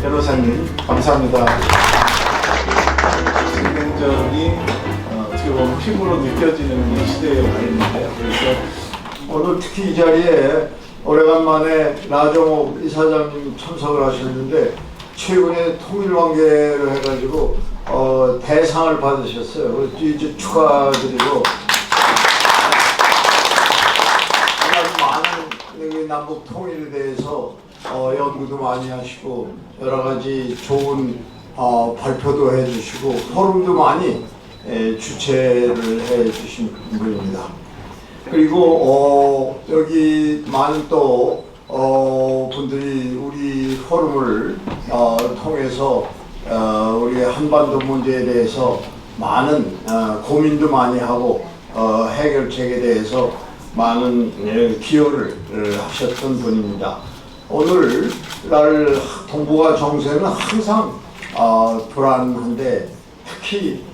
변호사님, 감사합니다. 생명력이 어떻게 보면 피부로 느껴지는 이 시대에 와 있는데요. 그래서 오늘 특히 이 자리에 오래간만에 나정호 이사장님 참석을 하셨는데 최근에 통일관계를 해가지고 대상을 받으셨어요. 그래서 이제 축하드리고 아주 많은 남북 통일에 대해서 연구도 많이 하시고 여러 가지 좋은 발표도 해주시고 포럼도 많이 주최를 해주신 분입니다. 그리고 여기 많은 또 분들이 우리 포럼을 통해서 우리 한반도 문제에 대해서 많은 고민도 많이 하고 해결책에 대해서 많은 기여를 하셨던 분입니다. 오늘날 동북아 정세는 항상 불안한데 특히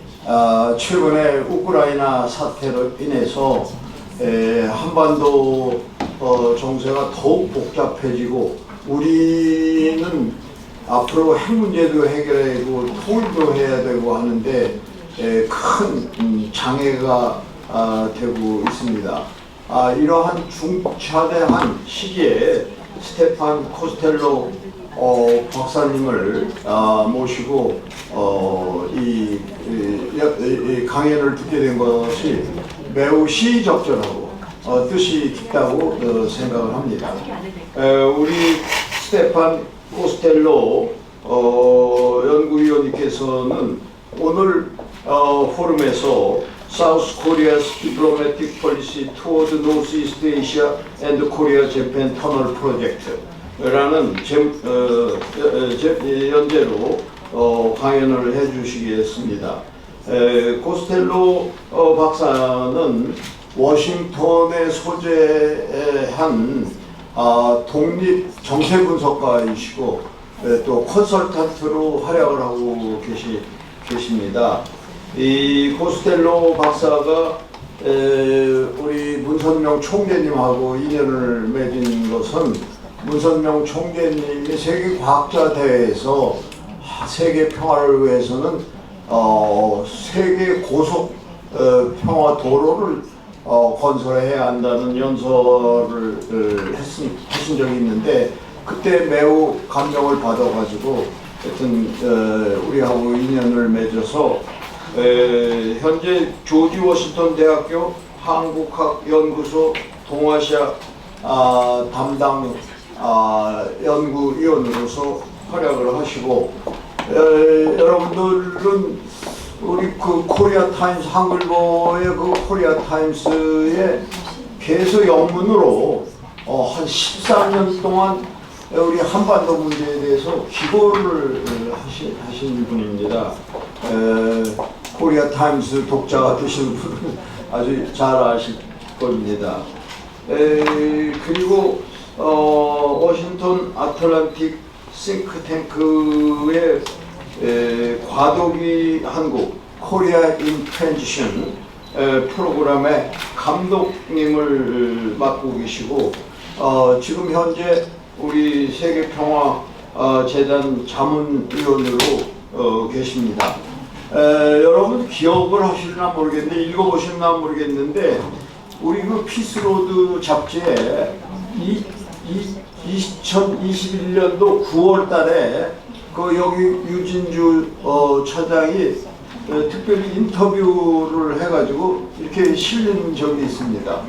최근에 우크라이나 사태로 인해서 한반도 정세가 더욱 복잡해지고 우리는 앞으로 핵 문제도 해결하고 통일도 해야 되고 하는데 큰 장애가 되고 있습니다. 이러한 중차대한 시기에 스테판 코스텔로 박사님을 모시고 이 강연을 듣게 된 것이 매우 시의적절하고 뜻이 깊다고 생각을 합니다. 우리 스테판 코스텔로 연구위원님께서는 오늘 포럼에서 South Korea's diplomatic policy toward Northeast Asia and Korea-Japan Tunnel Project라는 연재로 강연을 해주시겠습니다. 코스텔로 박사는 워싱턴에 소재한 독립 정세 분석가이시고 또 컨설턴트로 활약을 하고 계십니다. 이 코스텔로 박사가 우리 문선명 총재님하고 인연을 맺은 것은 문선명 총재님이 세계 과학자 대회에서 세계 평화를 위해서는 세계 고속 평화 도로를 건설해야 한다는 연설을 하신 적이 있는데 그때 매우 감명을 받아가지고 하여튼 우리하고 인연을 맺어서 현재 조지 워싱턴 대학교 한국학연구소 동아시아 담당 연구위원으로서 활약을 하시고 여러분들은 우리 그 코리아 타임스 한글보의 그 코리아 타임스에 개서 영문으로 한 13년 동안 우리 한반도 문제에 대해서 기고를 하신 분입니다. 코리아 타임스 독자가 되신 분은 아주 잘 아실 겁니다. 그리고 워싱턴 아틀란틱 싱크탱크의 과도기 한국 코리아 인 트랜지션 프로그램의 감독님을 맡고 계시고 지금 현재 우리 세계평화 재단 자문위원으로 계십니다. 여러분 기억을 하실나 모르겠는데 읽어보셨나 모르겠는데 우리 그 피스로드 잡지에 2021년도 9월 달에 그 여기 유진주 차장이 특별히 인터뷰를 해가지고 이렇게 실린 적이 있습니다.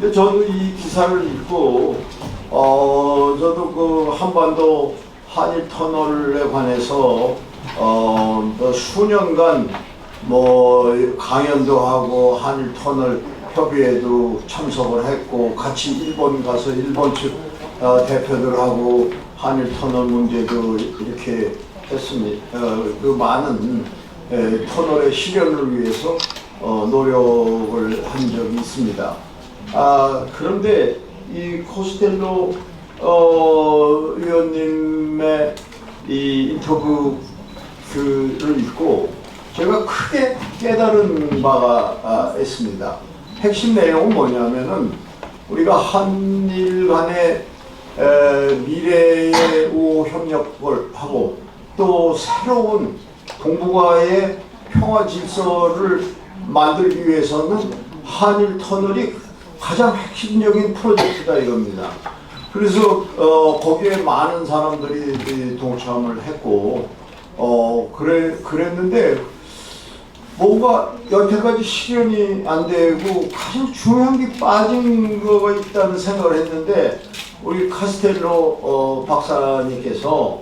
근데 저도 이 기사를 읽고 저도 그 한반도 한일 터널에 관해서 수년간 강연도 하고 한일 터널 협의회도 참석을 했고 같이 일본 가서 일본 측 대표들하고 한일 터널 문제도 이렇게 했습니다. 그 많은 터널의 실현을 위해서 노력을 한 적이 있습니다. 그런데 이 코스텔로 위원님의 이 인터뷰를 읽고 제가 크게 깨달은 바가 있습니다. 핵심 내용은 뭐냐면은 우리가 한일 간의 미래의 우호 협력을 하고 또 새로운 동북아의 평화 질서를 만들기 위해서는 한일 터널이 가장 핵심적인 프로젝트다 이겁니다. 그래서 거기에 많은 사람들이 동참을 했고 그랬는데 뭔가 여태까지 실현이 안 되고 가장 중요한 게 빠진 거가 있다는 생각을 했는데 우리 카스텔로 박사님께서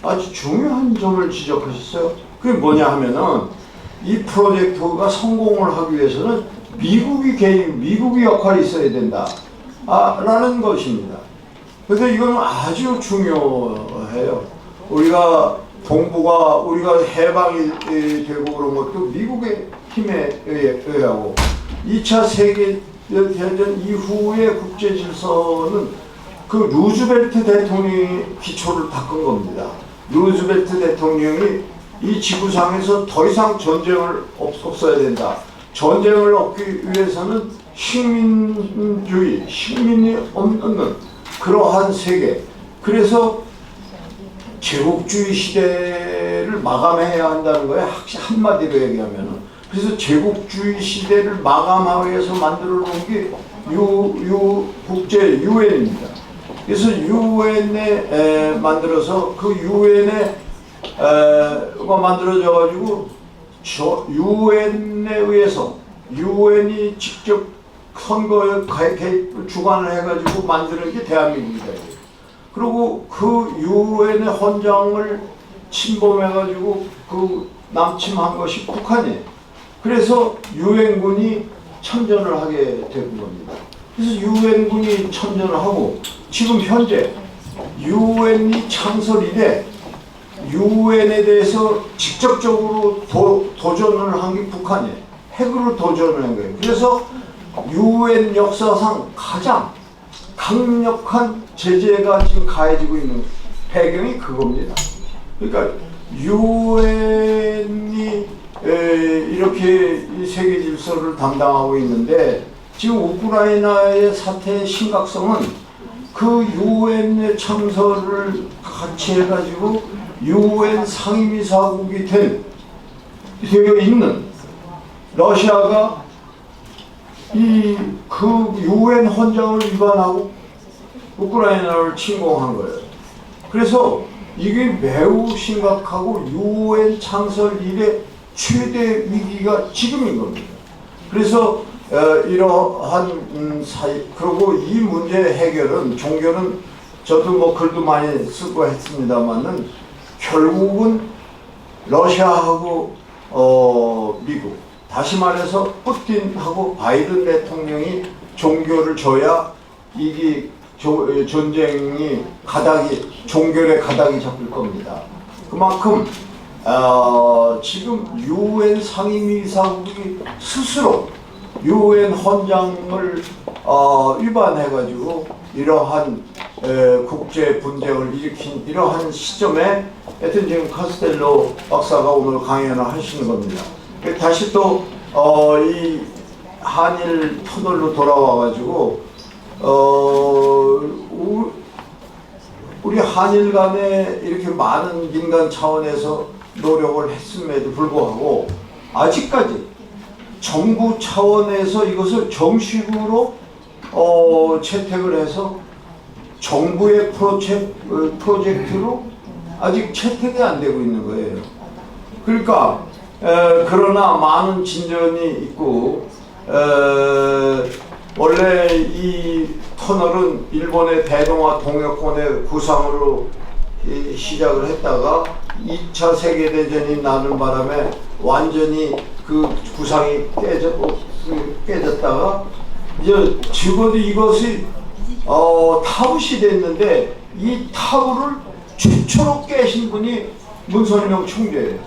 아주 중요한 점을 지적하셨어요. 그게 뭐냐 하면은 이 프로젝트가 성공을 하기 위해서는 미국이 역할이 있어야 된다 라는 것입니다. 그래서 이건 아주 중요해요. 우리가 해방이 되고 그런 것도 미국의 힘에 의하고 2차 세계대전 이후의 국제 질서는 그 루즈벨트 대통령이 기초를 닦은 겁니다. 루즈벨트 대통령이 이 지구상에서 더 이상 전쟁을 없어야 된다. 전쟁을 없기 위해서는 식민이 없는 그러한 세계. 그래서 제국주의 시대를 마감해야 한다는 거예요. 한마디로 얘기하면은. 그래서 제국주의 시대를 마감하기 위해서 만들어 놓은 게 국제 유엔입니다. 그래서 유엔에 만들어서 그 유엔에 만들어져 가지고 유엔에 의해서 유엔이 직접 선거에 주관을 해가지고 만드는 게 대한민국이다. 그리고 그 유엔의 헌장을 침범해가지고 그 남침한 것이 북한이에요. 그래서 유엔군이 참전을 하게 된 겁니다. 그래서 유엔군이 참전을 하고 지금 현재 유엔이 창설 이래 유엔에 대해서 직접적으로 도전을 한 게 북한이에요. 핵으로 도전을 한 거예요. 그래서 유엔 역사상 가장 강력한 제재가 지금 가해지고 있는 배경이 그겁니다. 그러니까 유엔이 이렇게 이 세계 질서를 담당하고 있는데 지금 우크라이나의 사태의 심각성은 그 유엔의 참석을 같이 해가지고 유엔 상임이사국이 되어 있는 러시아가 그 유엔 헌장을 위반하고 우크라이나를 침공한 거예요. 그래서 이게 매우 심각하고 유엔 창설 이래 최대 위기가 지금인 겁니다. 그래서 이러한 그리고 이 문제 해결은 종교는 저도 뭐 글도 많이 쓰고 했습니다만은 결국은 러시아하고 미국 다시 말해서 푸틴하고 바이든 대통령이 종교를 줘야 이게 전쟁이 종결의 가닥이 잡힐 겁니다. 그만큼 지금 유엔 상임이사국이 스스로 유엔 헌장을 위반해가지고 이러한 국제 분쟁을 일으킨 이러한 시점에 하여튼 지금 카스텔로 박사가 오늘 강연을 하시는 겁니다. 다시 또 이 한일 터널로 돌아와가지고 우리 한일 간에 이렇게 많은 민간 차원에서 노력을 했음에도 불구하고 아직까지 정부 차원에서 이것을 정식으로 채택을 해서 정부의 프로젝트로 아직 채택이 안 되고 있는 거예요. 그러니까 그러나 많은 진전이 있고 원래 이 터널은 일본의 대동아 동역권의 구상으로 시작을 했다가 2차 세계대전이 나는 바람에 완전히 그 구상이 깨졌다가 이제 적어도 이것이 타부시 됐는데 이 타부를 최초로 깨신 분이 문선명 총재예요.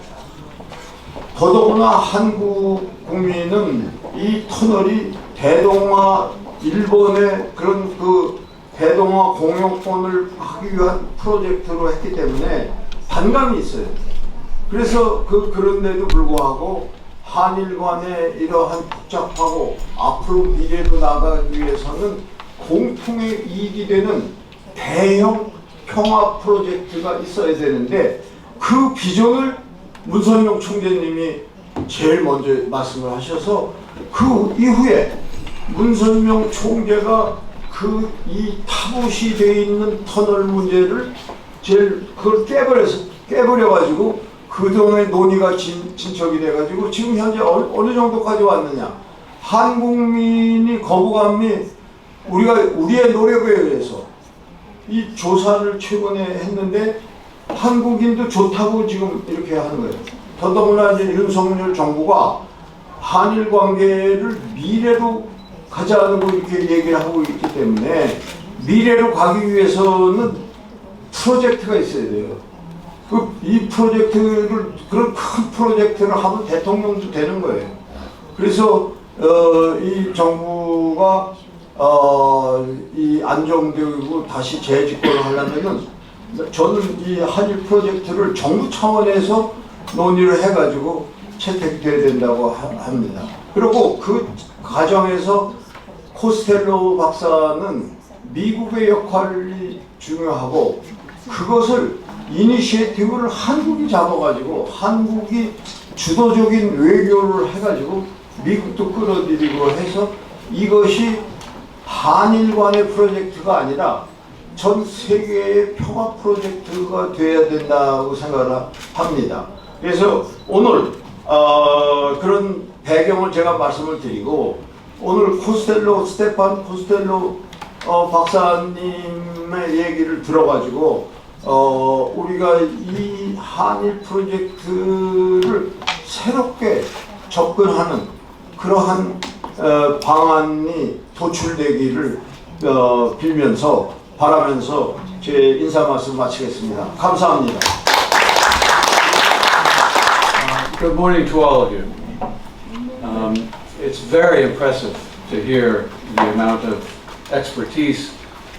더더구나 한국 국민은 이 터널이 대동아 일본의 그런 그 대동아 공영권을 하기 위한 프로젝트로 했기 때문에 반감이 있어요. 그래서 그런데도 불구하고 한일 간의 이러한 복잡하고 앞으로 미래로 나가기 위해서는 공통의 이익이 되는 대형 평화 프로젝트가 있어야 되는데 그 비전을 문선명 총재님이 제일 먼저 말씀을 하셔서 그 이후에 문선명 총재가 이 타부시 되어 있는 터널 문제를 그걸 깨버려가지고 그동안의 논의가 진척이 돼가지고 지금 현재 어느 정도까지 왔느냐. 한국민이 거부감이 우리의 노력에 의해서 이 조사를 최근에 했는데 한국인도 좋다고 지금 이렇게 하는 거예요. 더더구나 이제 윤석열 정부가 한일 관계를 미래로 가자고 이렇게 얘기를 하고 있기 때문에 미래로 가기 위해서는 프로젝트가 있어야 돼요. 이 프로젝트를 그런 큰 프로젝트를 하면 대통령도 되는 거예요. 그래서 이 정부가 이 안정되고 다시 재집권을 하려면은 저는 이 한일 프로젝트를 정부 차원에서 논의를 해가지고 채택돼야 된다고 합니다. 그리고 그 과정에서 코스텔로 박사는 미국의 역할이 중요하고 그것을 이니시에티브를 한국이 잡아가지고 한국이 주도적인 외교를 해가지고 미국도 끌어들이고 해서 이것이 한일 간의 프로젝트가 아니라 전 세계의 평화 프로젝트가 돼야 된다고 생각을 합니다. 그래서 오늘 그런 배경을 제가 말씀을 드리고 오늘 스테판 코스텔로 박사님의 얘기를 들어가지고 우리가 이 한일 프로젝트를 새롭게 접근하는 그러한 방안이 도출되기를 바라면서 제 인사 말씀 마치겠습니다. 감사합니다. Good morning to all of you. It's very impressive to hear the amount of expertise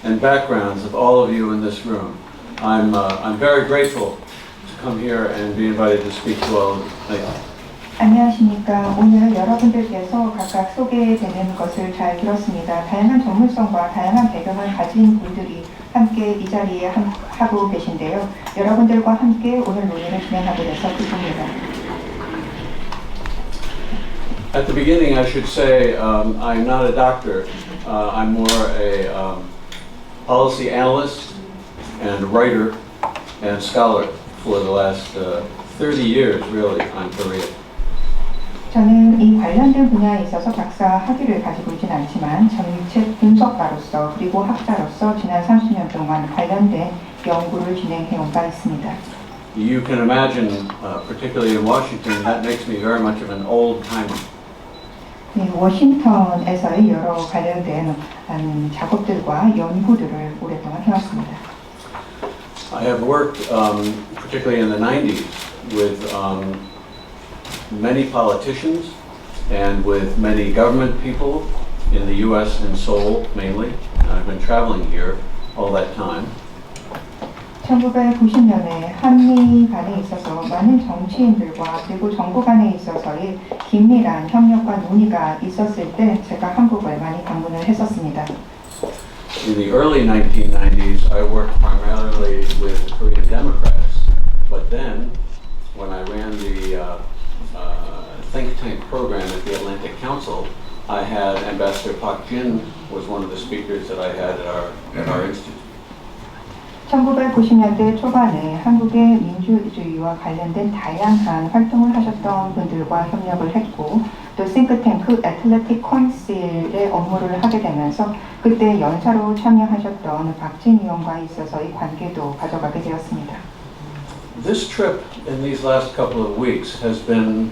and backgrounds of all of you in this room. I'm very grateful to come here and be invited to speak to all of you. Thank you. 안녕하십니까. 오늘 여러분들께서 각각 소개되는 것을 잘 들었습니다. 다양한 전문성과 다양한 배경을 가진 분들이 함께 이 자리에 하고 계신데요. 여러분들과 함께 오늘 논의를 진행하게 돼서 기쁩니다. At the beginning, I should say I'm not a doctor. I'm more a policy analyst and writer and scholar for the last 30 years, really, on Korea. 저는 이 관련된 분야에 있어서 박사 학위를 가지고 있진 않지만 정책 분석가로서 그리고 학자로서 지난 30년 동안 관련된 연구를 진행해온 바 있습니다. You can imagine, particularly in Washington, that makes me very much of an old-timer. 네, 워싱턴에서의 여러 관련된 작업들과 연구들을 오랫동안 해왔습니다. I have worked, particularly in the 90s, with many politicians and with many government people in the U.S. and Seoul mainly. I've been traveling here all that time. 1990년에 한미 간에 있어서 많은 정치인들과 그리고 정부 간에 있어서의 긴밀한 협력과 논의가 있었을 때 제가 한국을 많이 방문을 했었습니다. In the early 1990s, I worked primarily with Korean Democrats, but then when I ran the think tank program at the Atlantic Council, I had Ambassador Park Jin was one of the speakers that I had at our institute. 1990년대 초반에 한국의 민주주의와 관련된 다양한 활동을 하셨던 분들과 협력을 했고 또 싱크탱크 애틀랜틱 카운실의 업무를 하게 되면서 그때 연사로 참여하셨던 박진 의원과 있어서의 관계도 가져가게 되었습니다. This trip in these last couple of weeks has been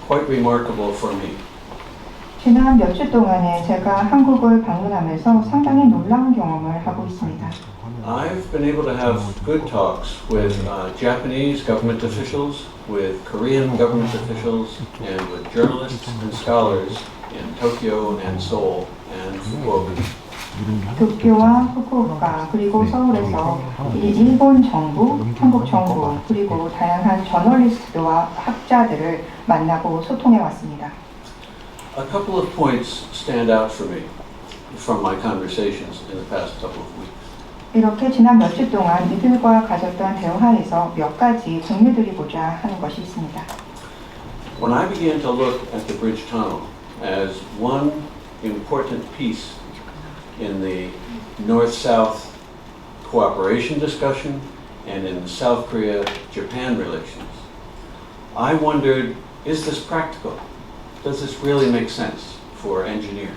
quite remarkable for me. 지난 몇 주 동안에 제가 한국을 방문하면서 상당히 놀라운 경험을 하고 있습니다. I've been able to have good talks with Japanese government officials, with Korean government officials, and with journalists and scholars in Tokyo and Seoul and Fukuoka. 도쿄와 후쿠오카 그리고 서울에서 일본 정부, 한국 정부 그리고 다양한 저널리스트와 학자들을 만나고 소통해 왔습니다. A couple of points stand out for me from my conversations in the past couple of weeks. 이렇게 지난 몇 주 동안 이들과 가졌던 대화에서 몇 가지 공유드리고자 하는 것이 있습니다. When I began to look at the bridge tunnel as one important piece in the North-South cooperation discussion and in the South Korea-Japan relations, I wondered, is this practical? Does this really make sense for engineers?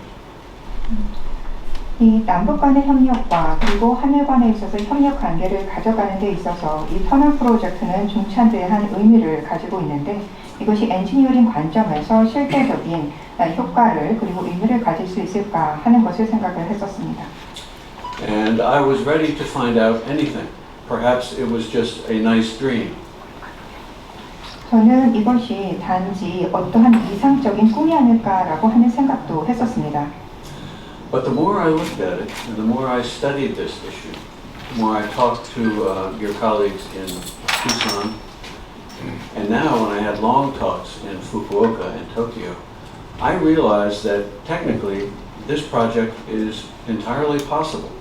이 남북 간의 협력과 그리고 한일 간에 있어서 협력 관계를 가져가는 데 있어서 이 터널 프로젝트는 중차대한 의미를 가지고 있는데 이것이 엔지니어링 관점에서 실제적인 효과를 그리고 의미를 가질 수 있을까 하는 것을 생각을 했었습니다. And I was ready to find out anything. Perhaps it was just a nice dream. 저는 이것이 단지 어떠한 이상적인 꿈이 아닐까라고 하는 생각도 했었습니다. But the more I looked at it, and the more I studied this issue, the more I talked to your colleagues in Tucson, and now when I had long talks in Fukuoka and Tokyo, I realized that technically this project is entirely possible.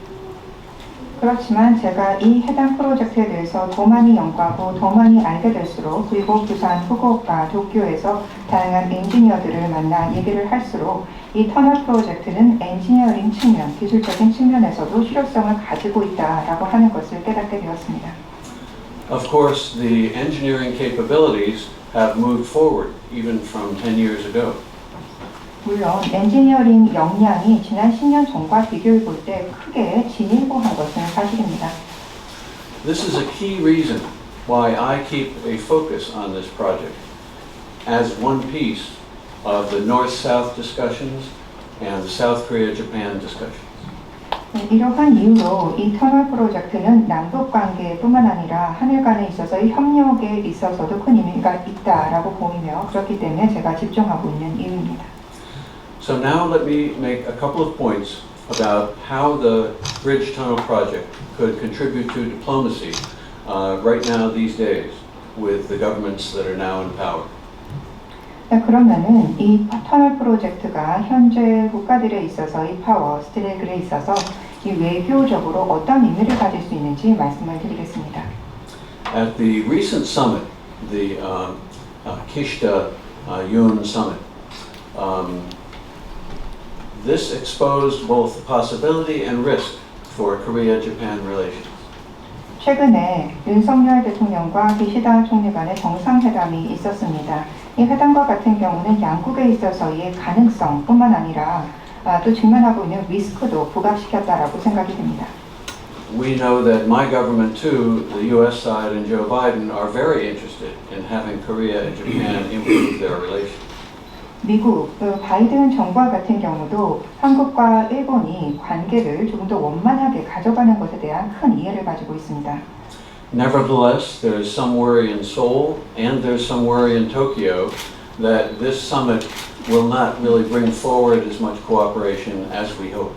그렇지만 제가 이 해당 프로젝트에 대해서 더 많이 연구하고 더 많이 알게 될수록 그리고 부산, 후쿠오카, 도쿄에서 다양한 엔지니어들을 만나 얘기를 할수록 이 터널 프로젝트는 엔지니어링 측면, 기술적인 측면에서도 실효성을 가지고 있다라고 하는 것을 깨닫게 되었습니다. Of course, the engineering capabilities have moved forward even from 10 years ago. 물론 엔지니어링 역량이 지난 10년 전과 비교해 볼 때 크게 진일보한 것은 사실입니다. This is a key reason why I keep a focus on this project as one piece of the North-South discussions and the South Korea-Japan discussions. 이러한 이유로 이 터널 프로젝트는 남북 관계뿐만 아니라 한일 간에 있어서의 협력에 있어서도 큰 의미가 있다라고 보이며 그렇기 때문에 제가 집중하고 있는 이유입니다. So now let me make a couple of points about how the bridge tunnel project could contribute to diplomacy right now these days with the governments that are now in power. 그러면은 이 터널 프로젝트가 현재 국가들에 있어서 이 파워 스트레이크에 있어서 이 외교적으로 어떤 의미를 가질 수 있는지 말씀을 드리겠습니다. At the recent summit, the Kishida Yoon summit, this exposed both the possibility and risk for Korea-Japan relations. 최근에 윤석열 대통령과 기시다 총리 간의 정상회담이 있었습니다. 이 회담과 같은 경우는 양국에 있어서의 가능성뿐만 아니라 또 직면하고 있는 리스크도 부각시켰다라고 생각이 됩니다. We know that my government too, the U.S. side and Joe Biden are very interested in having Korea and Japan improve their relations. 미국, 바이든 정부와 같은 경우도 한국과 일본이 관계를 조금 더 원만하게 가져가는 것에 대한 큰 이해를 가지고 있습니다. Nevertheless, there is some worry in Seoul and there's some worry in Tokyo that this summit will not really bring forward as much cooperation as we hope.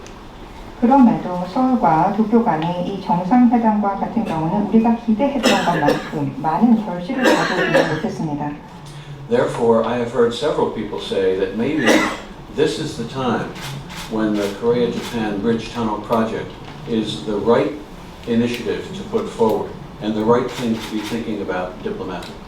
그럼에도 서울과 도쿄 간의 이 정상회담과 같은 경우는 우리가 기대했던 것만큼 많은 결실을 가져오지 못했습니다. Therefore, I have heard several people say that maybe this is the time when the Korea-Japan Bridge Tunnel project is the right initiative to put forward and the right thing to be thinking about diplomatically.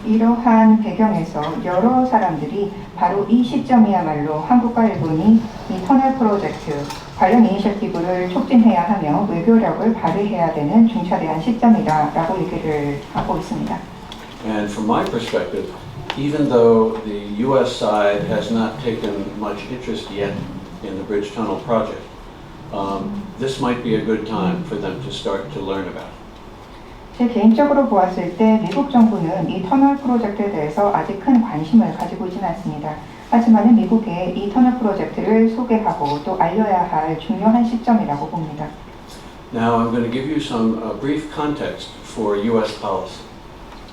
이러한 배경에서 여러 사람들이 바로 이 시점이야말로 한국과 일본이 이 터널 프로젝트 관련 이니셔티브를 촉진해야 하며 외교력을 발휘해야 되는 중차대한 시점이다라고 얘기를 하고 있습니다. And from my perspective, even though the U.S. side has not taken much interest yet in the Bridge Tunnel project, this might be a good time for them to start to learn about it. 제 개인적으로 보았을 때 미국 정부는 이 터널 프로젝트에 대해서 아직 큰 관심을 가지고 있지는 않습니다. 하지만 미국에 이 터널 프로젝트를 소개하고 또 알려야 할 중요한 시점이라고 봅니다. Now I'm going to give you some brief context for U.S. policy.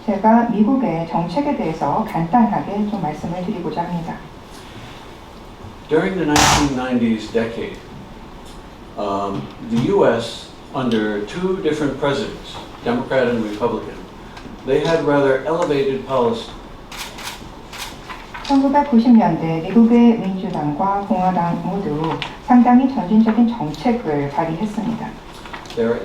제가 미국의 정책에 대해서 간단하게 좀 말씀을 드리고자 합니다. During the 1990s decade, the U.S. under two different presidents, Democrat and Republican, they had rather elevated policy. 1990년대 미국의 민주당과 공화당 모두 상당히 전진적인 정책을 발휘했습니다.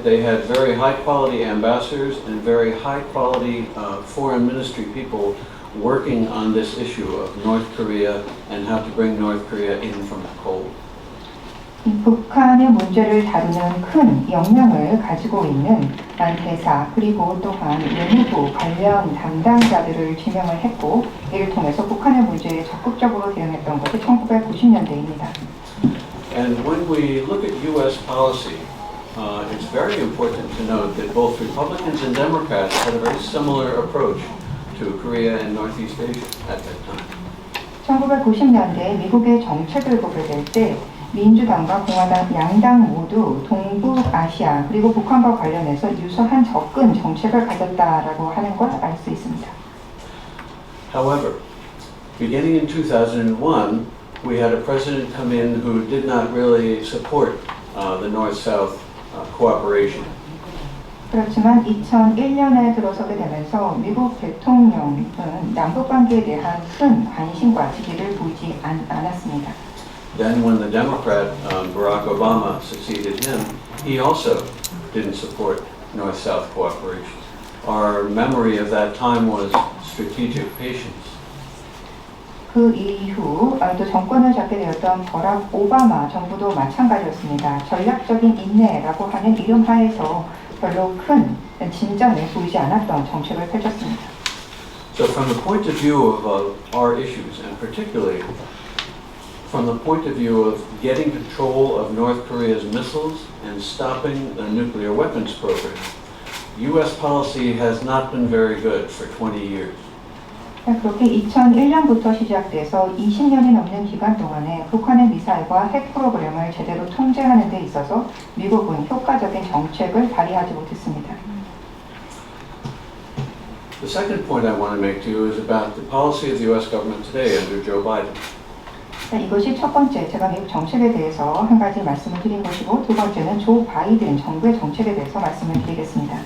They had very high quality ambassadors and very high quality foreign ministry people working on this issue of North Korea and how to bring North Korea in from the cold. 북한의 문제를 다루는 큰 역량을 가지고 있는 대사 그리고 또한 외무부 관련 담당자들을 지명을 했고 이를 통해서 북한의 문제에 적극적으로 대응했던 것이 1990년대입니다. And when we look at U.S. policy, it's very important to note that both Republicans and Democrats had a very similar approach to Korea and Northeast Asia at that time. 1990년대 미국의 정책을 보게 될 때 민주당과 공화당 양당 모두 동북아시아 그리고 북한과 관련해서 유사한 접근 정책을 가졌다라고 하는 걸 알 수 있습니다. However, beginning in 2001, we had a president come in who did not really support the North-South cooperation. 그렇지만 2001년에 들어서게 되면서 미국 대통령은 남북 관계에 대한 큰 관심과 지지를 보이지 않았습니다. Then when the Democrat, Barack Obama, succeeded him, he also didn't support North-South cooperation. Our memory of that time was strategic patience. 그 이후 또 정권을 잡게 되었던 버락 오바마 정부도 마찬가지였습니다. 전략적인 인내라고 하는 이름 하에서 별로 큰 진전을 보이지 않았던 정책을 펼쳤습니다. So from the point of view of our issues, and particularly from the point of view of getting control of North Korea's missiles and stopping the nuclear weapons program, U.S. policy has not been very good for 20 years. 그렇게 2001년부터 시작돼서 20년이 넘는 기간 동안에 북한의 미사일과 핵 프로그램을 제대로 통제하는 데 있어서 미국은 효과적인 정책을 발휘하지 못했습니다. The second point I want to make to you is about the policy of the U.S. government today under Joe Biden. 이것이 첫 번째, 제가 미국 정책에 대해서 한 가지 말씀을 드린 것이고 두 번째는 조 바이든 정부의 정책에 대해서 말씀을 드리겠습니다.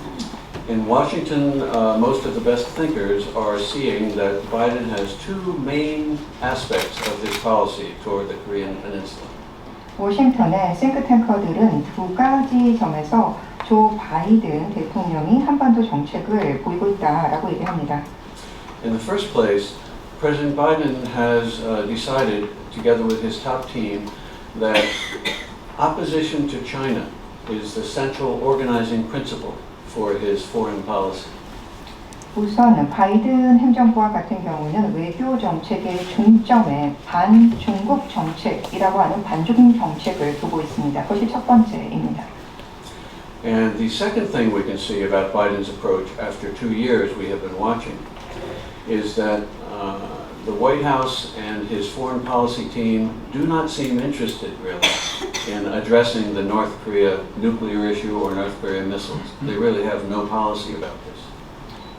In Washington, most of the best thinkers are seeing that Biden has two main aspects of this policy toward the Korean Peninsula. 워싱턴의 싱크탱커들은 두 가지 점에서 조 바이든 대통령이 한반도 정책을 보이고 있다라고 얘기합니다. In the first place, President Biden has decided, together with his top team, that opposition to China is the central organizing principle for his foreign policy. 우선 바이든 행정부와 같은 경우는 외교 정책의 중점에 반중국 정책이라고 하는 반중 정책을 두고 있습니다. 그것이 첫 번째입니다. And the second thing we can see about Biden's approach after 2 years we have been watching is that the White House and his foreign policy team do not seem interested really in addressing the North Korea nuclear issue or North Korea missiles. They really have no policy about this.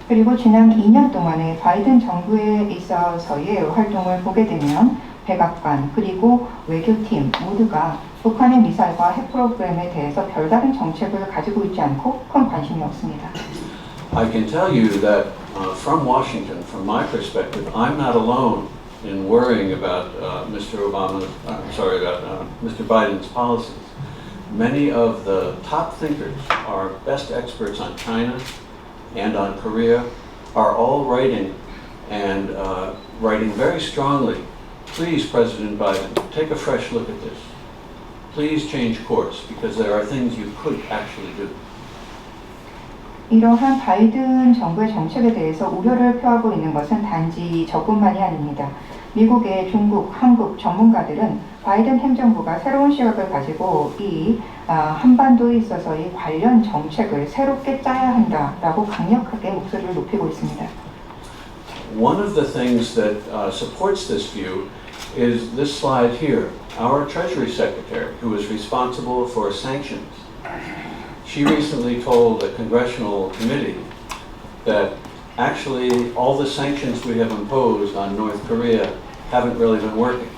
그리고 지난 2년 동안의 바이든 정부에 있어서의 활동을 보게 되면 백악관 그리고 외교팀 모두가 북한의 미사일과 핵 프로그램에 대해서 별다른 정책을 가지고 있지 않고 큰 관심이 없습니다. I can tell you that from Washington, from my perspective, I'm not alone in worrying about Mr. Biden's policies. Many of the top thinkers, our best experts on China and on Korea, are all writing and writing very strongly. Please, President Biden, take a fresh look at this. Please change course because there are things you could actually do. 이러한 바이든 정부의 정책에 대해서 우려를 표하고 있는 것은 단지 저뿐만이 아닙니다. 미국의 중국, 한국 전문가들은 바이든 행정부가 새로운 시각을 가지고 이 한반도에 있어서의 관련 정책을 새롭게 짜야 한다라고 강력하게 목소리를 높이고 있습니다. One of the things that supports this view is this slide here. Our Treasury Secretary, who is responsible for sanctions, she recently told a congressional committee that actually all the sanctions we have imposed on North Korea haven't really been working.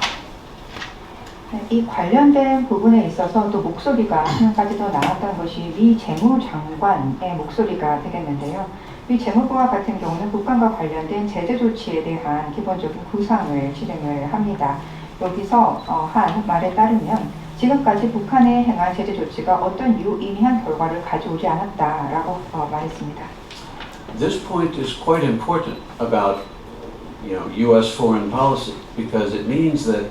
이 관련된 부분에 있어서 또 목소리가 한 가지 더 나왔던 것이 미 재무장관의 목소리가 되겠는데요. 미 재무부와 같은 경우는 북한과 관련된 제재 조치에 대한 기본적인 구상을 진행을 합니다. 여기서 한 말에 따르면 지금까지 북한에 행한 제재 조치가 어떤 유의미한 결과를 가져오지 않았다라고 말했습니다. This point is quite important about, U.S. foreign policy because it means that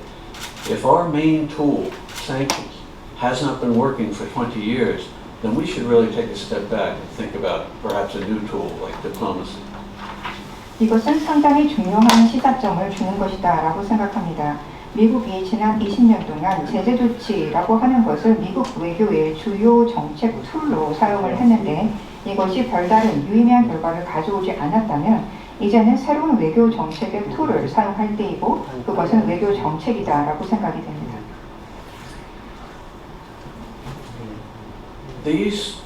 if our main tool, sanctions, has not been working for 20 years, then we should really take a step back and think about perhaps a new tool like diplomacy. 이것은 상당히 중요한 시사점을 주는 것이다라고 생각합니다. 미국이 지난 20년 동안 제재 조치라고 하는 것을 미국 외교의 주요 정책 툴로 사용을 했는데 이것이 별다른 유의미한 결과를 가져오지 않았다면 이제는 새로운 외교 정책의 툴을 사용할 때이고 그것은 외교 정책이다라고 생각이 됩니다. These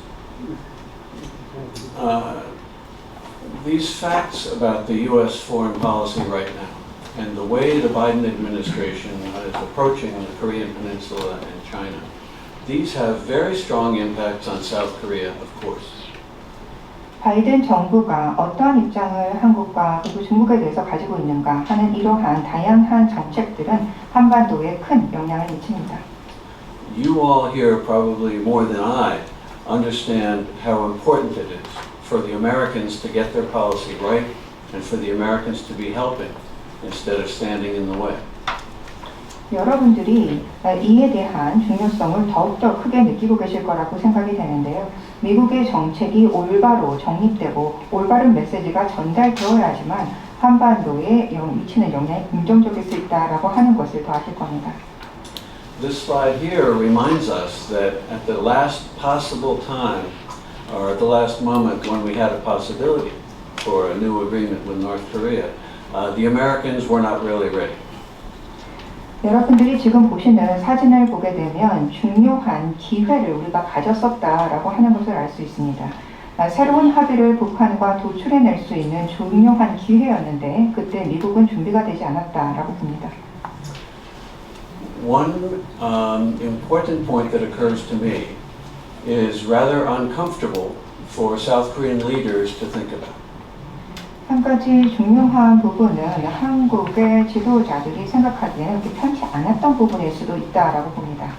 facts about the U.S. foreign policy right now and the way the Biden administration is approaching the Korean Peninsula and China, these have very strong impacts on South Korea, of course. 바이든 정부가 어떠한 입장을 한국과 그리고 중국에 대해서 가지고 있는가 하는 이러한 다양한 정책들은 한반도에 큰 영향을 미칩니다. You all here probably more than I understand how important it is for the Americans to get their policy right and for the Americans to be helping instead of standing in the way. 여러분들이 이에 대한 중요성을 더욱더 크게 느끼고 계실 거라고 생각이 되는데요. 미국의 정책이 올바로 정립되고 올바른 메시지가 전달되어야지만 한반도에 미치는 영향이 긍정적일 수 있다라고 하는 것을 더 아실 겁니다. This slide here reminds us that at the last possible time or at the last moment when we had a possibility for a new agreement with North Korea, the Americans were not really ready. 여러분들이 지금 보시는 사진을 보게 되면 중요한 기회를 우리가 가졌었다라고 하는 것을 알 수 있습니다. 새로운 합의를 북한과 도출해낼 수 있는 중요한 기회였는데 그때 미국은 준비가 되지 않았다라고 봅니다. One important point that occurs to me is rather uncomfortable for South Korean leaders to think about. 한 가지 중요한 부분은 한국의 지도자들이 생각하기에는 그렇게 편치 않았던 부분일 수도 있다라고 봅니다.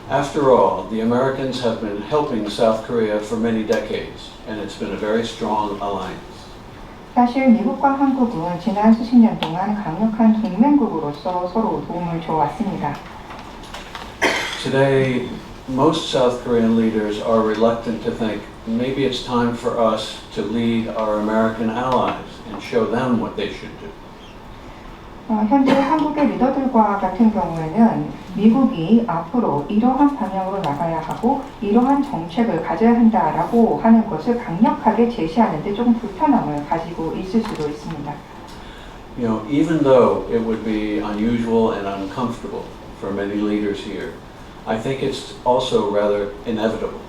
After all, the Americans have been helping South Korea for many decades, and it's been a very strong alliance. 사실 미국과 한국은 지난 수십 년 동안 강력한 동맹국으로서 서로 도움을 줘왔습니다. Today, most South Korean leaders are reluctant to think maybe it's time for us to lead our American allies and show them what they should do. 현재 한국의 리더들과 같은 경우에는 미국이 앞으로 이러한 방향으로 나가야 하고 이러한 정책을 가져야 한다라고 하는 것을 강력하게 제시하는데 조금 불편함을 가지고 있을 수도 있습니다. Even though it would be unusual and uncomfortable for many leaders here, I think it's also rather inevitable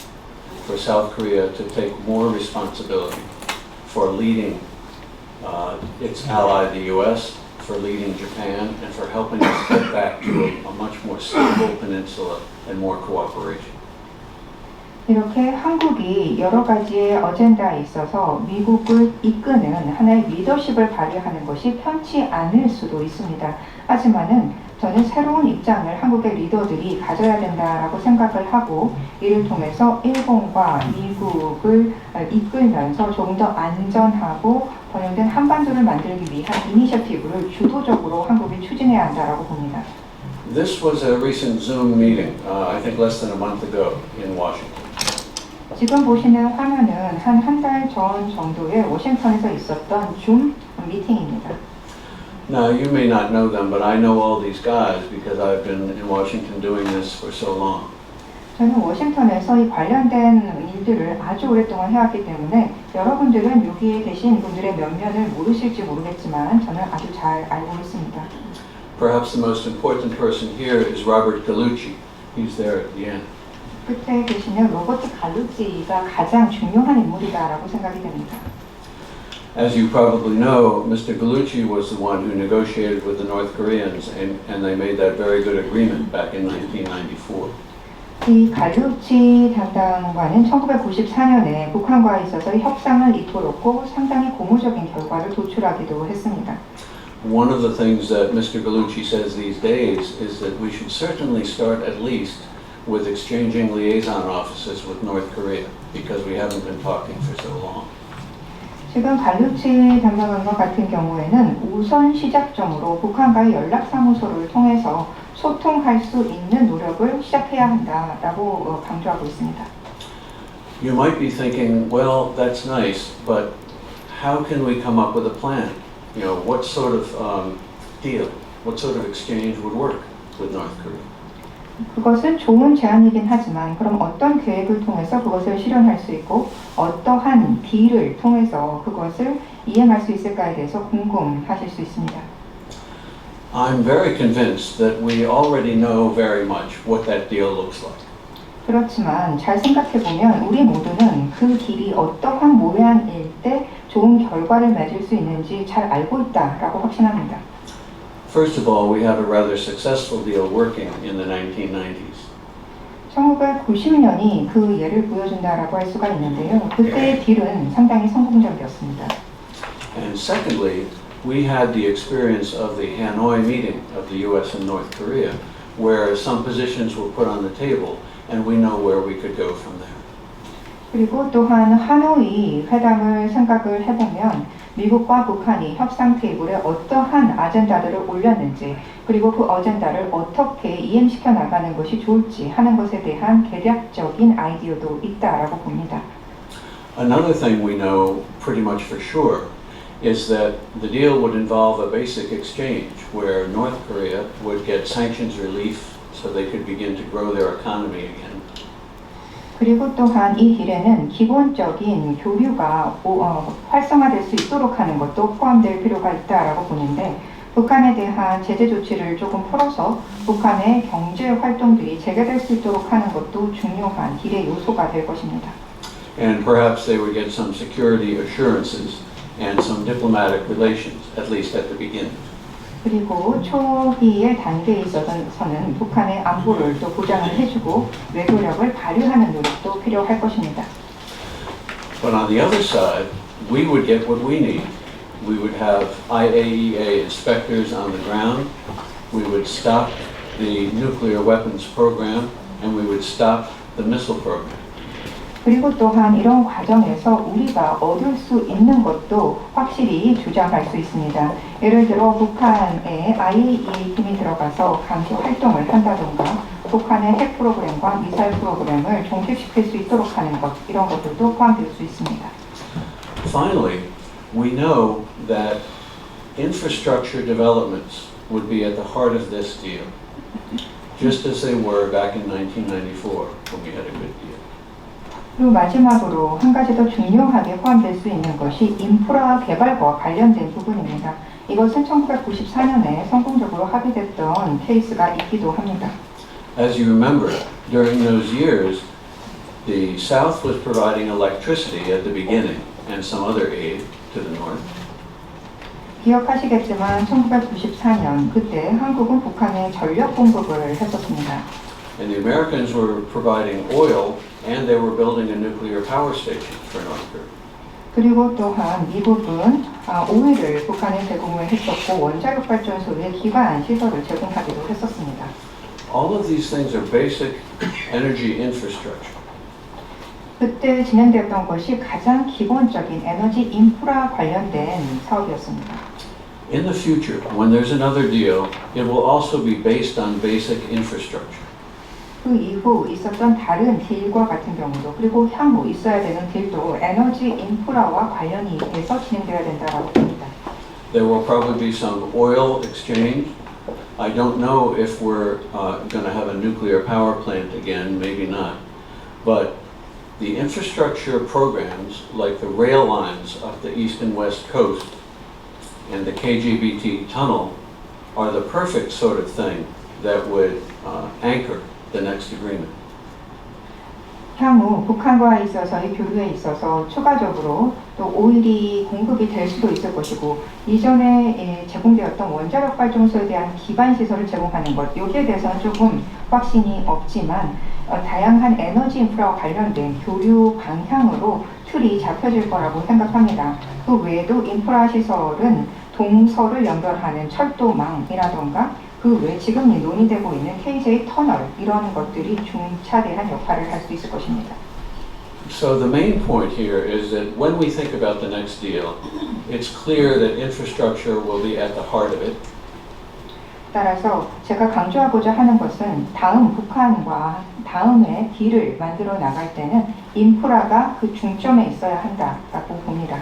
for South Korea to take more responsibility for leading its ally, the U.S., for leading Japan, and for helping us get back to a much more stable peninsula and more cooperation. 이렇게 한국이 여러 가지의 어젠다에 있어서 미국을 이끄는 하나의 리더십을 발휘하는 것이 편치 않을 수도 있습니다. 하지만은 저는 새로운 입장을 한국의 리더들이 가져야 된다라고 생각을 하고 이를 통해서 일본과 미국을 이끌면서 조금 더 안전하고 번영된 한반도를 만들기 위한 이니셔티브를 주도적으로 한국이 추진해야 한다라고 봅니다. This was a recent Zoom meeting, I think less than a month ago in Washington. 지금 보시는 화면은 한 달 전 정도에 워싱턴에서 있었던 줌 미팅입니다. Now, you may not know them, but I know all these guys because I've been in Washington doing this for so long. 저는 워싱턴에서 이 관련된 일들을 아주 오랫동안 해왔기 때문에 여러분들은 여기에 계신 분들의 면면을 모르실지 모르겠지만 저는 아주 잘 알고 있습니다. Perhaps the most important person here is Robert Gallucci. He's there at the end. 끝에 계시는 로버트 갈루치가 가장 중요한 인물이다라고 생각이 됩니다. As you probably know, Mr. Gallucci was the one who negotiated with the North Koreans, and they made that very good agreement back in 1994. 이 갈루치 담당관은 1994년에 북한과 있어서 협상을 이끌었고 상당히 고무적인 결과를 도출하기도 했습니다. One of the things that Mr. Gallucci says these days is that we should certainly start at least with exchanging liaison offices with North Korea, because we haven't been talking for so long. 지금 갈루치 담당관과 같은 경우에는 우선 시작점으로 북한과의 연락사무소를 통해서 소통할 수 있는 노력을 시작해야 한다라고 강조하고 있습니다. You might be thinking, well, that's nice, but how can we come up with a plan? You know, what sort of deal, what sort of exchange would work with North Korea? 그것은 좋은 제안이긴 하지만 그럼 어떤 계획을 통해서 그것을 실현할 수 있고 어떠한 딜을 통해서 그것을 이행할 수 있을까에 대해서 궁금하실 수 있습니다. I'm very convinced that we already know very much what that deal looks like. 그렇지만 잘 생각해보면 우리 모두는 그 딜이 어떠한 모양일 때 좋은 결과를 맺을 수 있는지 잘 알고 있다라고 확신합니다. First of all, we have a rather successful deal working in the 1990s. 1990년이 그 예를 보여준다라고 할 수가 있는데요. 그때의 딜은 상당히 성공적이었습니다. And secondly, we had the experience of the Hanoi meeting of the U.S. and North Korea, where some positions were put on the table, and we know where we could go from there. 그리고 또한 하노이 회담을 생각을 해보면 미국과 북한이 협상 테이블에 어떠한 아젠다들을 올렸는지 그리고 그 어젠다를 어떻게 이행시켜 나가는 것이 좋을지 하는 것에 대한 계략적인 아이디어도 있다라고 봅니다. Another thing we know pretty much for sure is that the deal would involve a basic exchange where North Korea would get sanctions relief so they could begin to grow their economy again. 그리고 또한 이 딜에는 기본적인 교류가 활성화될 수 있도록 하는 것도 포함될 필요가 있다라고 보는데 북한에 대한 제재 조치를 조금 풀어서 북한의 경제 활동들이 재개될 수 있도록 하는 것도 중요한 딜의 요소가 될 것입니다. And perhaps they would get some security assurances and some diplomatic relations, at least at the beginning. 그리고 초기의 단계에 있어서는 북한의 안보를 또 보장을 해주고 외교력을 발휘하는 노력도 필요할 것입니다. But on the other side, we would get what we need. We would have IAEA inspectors on the ground. We would stop the nuclear weapons program, and we would stop the missile program. 그리고 또한 이런 과정에서 우리가 얻을 수 있는 것도 확실히 주장할 수 있습니다. 예를 들어 북한의 IAEA 팀이 들어가서 감시 활동을 한다던가 북한의 핵 프로그램과 미사일 프로그램을 종식시킬 수 있도록 하는 것 이런 것들도 포함될 수 있습니다. Finally, we know that infrastructure developments would be at the heart of this deal, just as they were back in 1994 when we had a good deal. 그리고 마지막으로 한 가지 더 중요하게 포함될 수 있는 것이 인프라 개발과 관련된 부분입니다. 이것은 1994년에 성공적으로 합의됐던 케이스가 있기도 합니다. As you remember, during those years, the South was providing electricity at the beginning and some other aid to the North. 기억하시겠지만 1994년 그때 한국은 북한에 전력 공급을 했었습니다. And the Americans were providing oil, and they were building a nuclear power station for North Korea. 그리고 또한 미국은 오일을 북한에 제공을 했었고 원자력 발전소의 기반 시설을 제공하기도 했었습니다. All of these things are basic energy infrastructure. 그때 진행되었던 것이 가장 기본적인 에너지 인프라 관련된 사업이었습니다. In the future, when there's another deal, it will also be based on basic infrastructure. 그 이후 있었던 다른 딜과 같은 경우도 그리고 향후 있어야 되는 딜도 에너지 인프라와 관련이 돼서 진행되어야 된다고 봅니다. There will probably be some oil exchange. I don't know if we're going to have a nuclear power plant again, maybe not. But the infrastructure programs like the rail lines up the east and west coast and the KGBT tunnel are the perfect sort of thing that would anchor the next agreement. 향후 북한과 있어서의 교류에 있어서 추가적으로 또 오일이 공급이 될 수도 있을 것이고 이전에 제공되었던 원자력 발전소에 대한 기반 시설을 제공하는 것 여기에 대해서는 조금 확신이 없지만 다양한 에너지 인프라와 관련된 교류 방향으로 틀이 잡혀질 거라고 생각합니다. 그 외에도 인프라 시설은 동서를 연결하는 철도망이라던가 그 외에 지금 논의되고 있는 KJ 터널 이런 것들이 중차대한 역할을 할 수 있을 것입니다. So the main point here is that when we think about the next deal, it's clear that infrastructure will be at the heart of it. 따라서 제가 강조하고자 하는 것은 다음 북한과 다음에 딜을 만들어 나갈 때는 인프라가 그 중점에 있어야 한다라고 봅니다.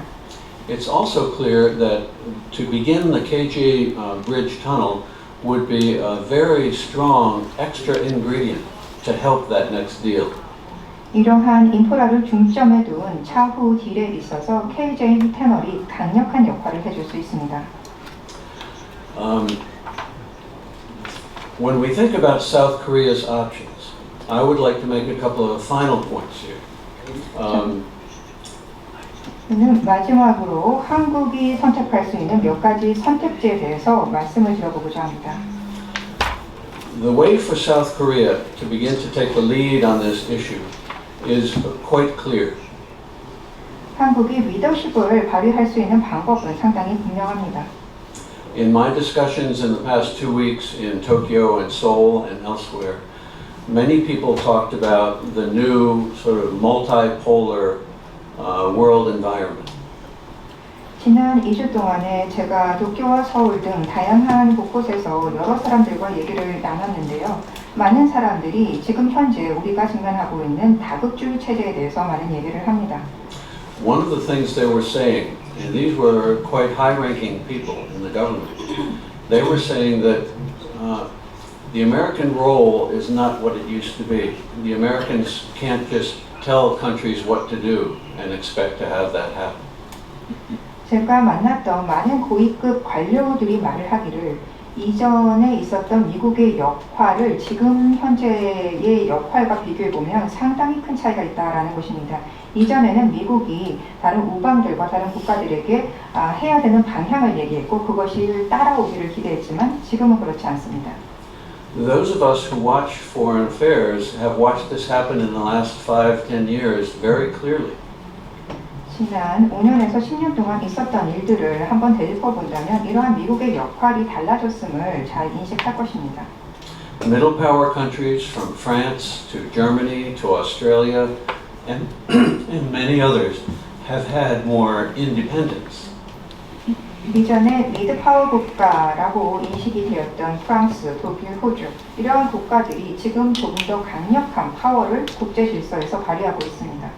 It's also clear that to begin the KG Bridge Tunnel would be a very strong extra ingredient to help that next deal. 이러한 인프라를 중점에 둔 차후 딜에 있어서 KJ 터널이 강력한 역할을 해줄 수 있습니다. When we think about South Korea's options, I would like to make a couple of final points here. 마지막으로 한국이 선택할 수 있는 몇 가지 선택지에 대해서 말씀을 드려보고자 합니다. The way for South Korea to begin to take the lead on this issue is quite clear. 한국이 리더십을 발휘할 수 있는 방법은 상당히 분명합니다. In my discussions in the past 2 weeks in Tokyo and Seoul and elsewhere, many people talked about the new sort of multipolar world environment. 지난 2주 동안에 제가 도쿄와 서울 등 다양한 곳곳에서 여러 사람들과 얘기를 나눴는데요. 많은 사람들이 지금 현재 우리가 직면하고 있는 다극주의 체제에 대해서 많은 얘기를 합니다. One of the things they were saying, and these were quite high-ranking people in the government, they were saying that the American role is not what it used to be. The Americans can't just tell countries what to do and expect to have that happen. 제가 만났던 많은 고위급 관료들이 말을 하기를 이전에 있었던 미국의 역할을 지금 현재의 역할과 비교해보면 상당히 큰 차이가 있다는 것입니다. 이전에는 미국이 다른 우방들과 다른 국가들에게 해야 되는 방향을 얘기했고 그것이 따라오기를 기대했지만 지금은 그렇지 않습니다. Those of us who watch foreign affairs have watched this happen in the last 5-10 years very clearly. 지난 5년에서 10년 동안 있었던 일들을 한번 되짚어본다면 이러한 미국의 역할이 달라졌음을 잘 인식할 것입니다. Middle power countries from France to Germany to Australia and many others have had more independence. 이전에 미드 파워 국가라고 인식이 되었던 프랑스, 독일, 호주 이러한 국가들이 지금 조금 더 강력한 파워를 국제 질서에서 발휘하고 있습니다.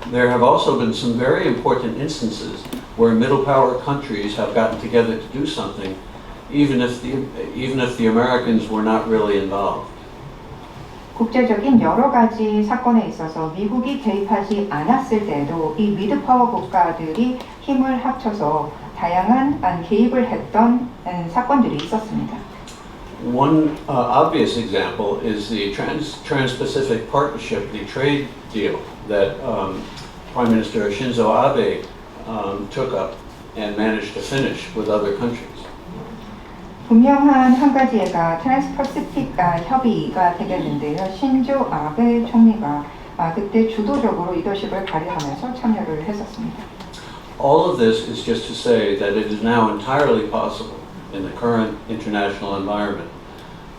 There have also been some very important instances where middle power countries have gotten together to do something, even if the Americans were not really involved. 국제적인 여러 가지 사건에 있어서 미국이 개입하지 않았을 때도 이 미드 파워 국가들이 힘을 합쳐서 다양한 개입을 했던 사건들이 있었습니다. One obvious example is the Trans-Pacific Partnership, the trade deal that Prime Minister Shinzo Abe took up and managed to finish with other countries. 분명한 한 가지가 트랜스퍼시픽 협의가 되겠는데요. 신조 아베 총리가 그때 주도적으로 리더십을 발휘하면서 참여를 했었습니다. All of this is just to say that it is now entirely possible in the current international environment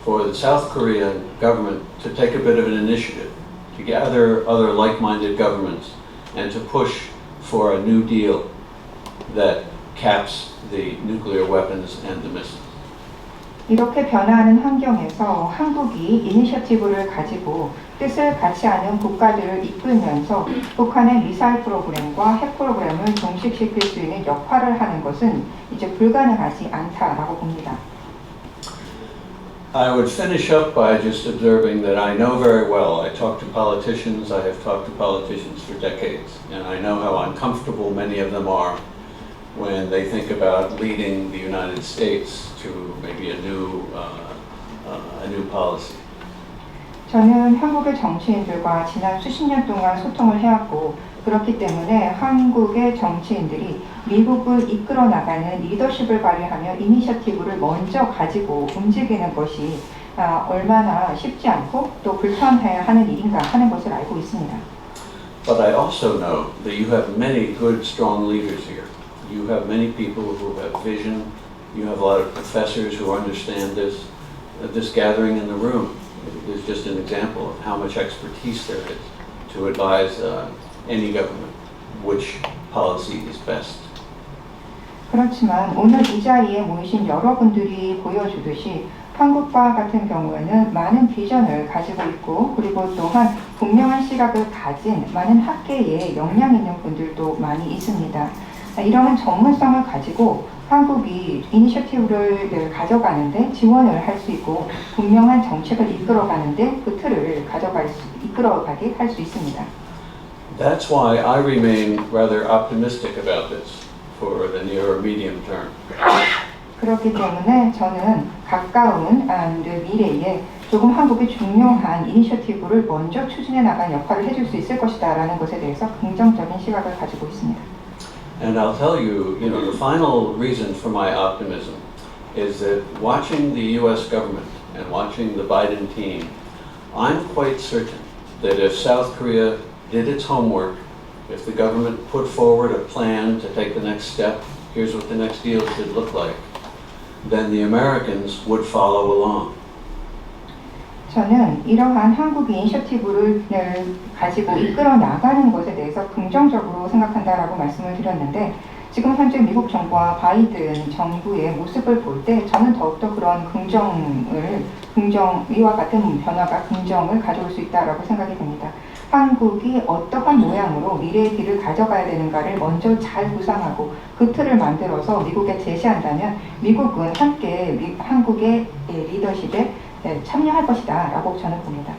for the South Korean government to take a bit of an initiative, to gather other like-minded governments and to push for a new deal that caps the nuclear weapons and the missiles. 이렇게 변화하는 환경에서 한국이 이니셔티브를 가지고 뜻을 같이 하는 국가들을 이끌면서 북한의 미사일 프로그램과 핵 프로그램을 종식시킬 수 있는 역할을 하는 것은 이제 불가능하지 않다라고 봅니다. I would finish up by just observing that I know very well, I talk to politicians, I have talked to politicians for decades, and I know how uncomfortable many of them are when they think about leading the United States to maybe a new policy. 저는 한국의 정치인들과 지난 수십 년 동안 소통을 해왔고 그렇기 때문에 한국의 정치인들이 미국을 이끌어 나가는 리더십을 발휘하며 이니셔티브를 먼저 가지고 움직이는 것이 얼마나 쉽지 않고 또 불편해야 하는 일인가 하는 것을 알고 있습니다. But I also know that you have many good, strong leaders here. You have many people who have vision. You have a lot of professors who understand this. This gathering in the room is just an example of how much expertise there is to advise any government which policy is best. 그렇지만 오늘 이 자리에 모이신 여러분들이 보여주듯이 한국과 같은 경우에는 많은 비전을 가지고 있고 그리고 또한 분명한 시각을 가진 많은 학계에 역량 있는 분들도 많이 있습니다. 이러한 전문성을 가지고 한국이 이니셔티브를 가져가는데 지원을 할 수 있고 분명한 정책을 이끌어가는데 그 틀을 이끌어가게 할 수 있습니다. That's why I remain rather optimistic about this for the near or medium term. 그렇기 때문에 저는 가까운 미래에 조금 한국이 중요한 이니셔티브를 먼저 추진해 나간 역할을 해줄 수 있을 것이다라는 것에 대해서 긍정적인 시각을 가지고 있습니다. And I'll tell you, the final reason for my optimism is that watching the U.S. government and watching the Biden team, I'm quite certain that if South Korea did its homework, if the government put forward a plan to take the next step, here's what the next deal should look like, then the Americans would follow along. 저는 이러한 한국 이니셔티브를 가지고 이끌어 나가는 것에 대해서 긍정적으로 생각한다라고 말씀을 드렸는데 지금 현재 미국 정부와 바이든 정부의 모습을 볼 때 저는 더욱더 그런 이와 같은 변화가 긍정을 가져올 수 있다라고 생각이 됩니다. 한국이 어떠한 모양으로 미래의 길을 가져가야 되는가를 먼저 잘 구상하고 그 틀을 만들어서 미국에 제시한다면 미국은 함께 한국의 리더십에 참여할 것이다 라고 저는 봅니다.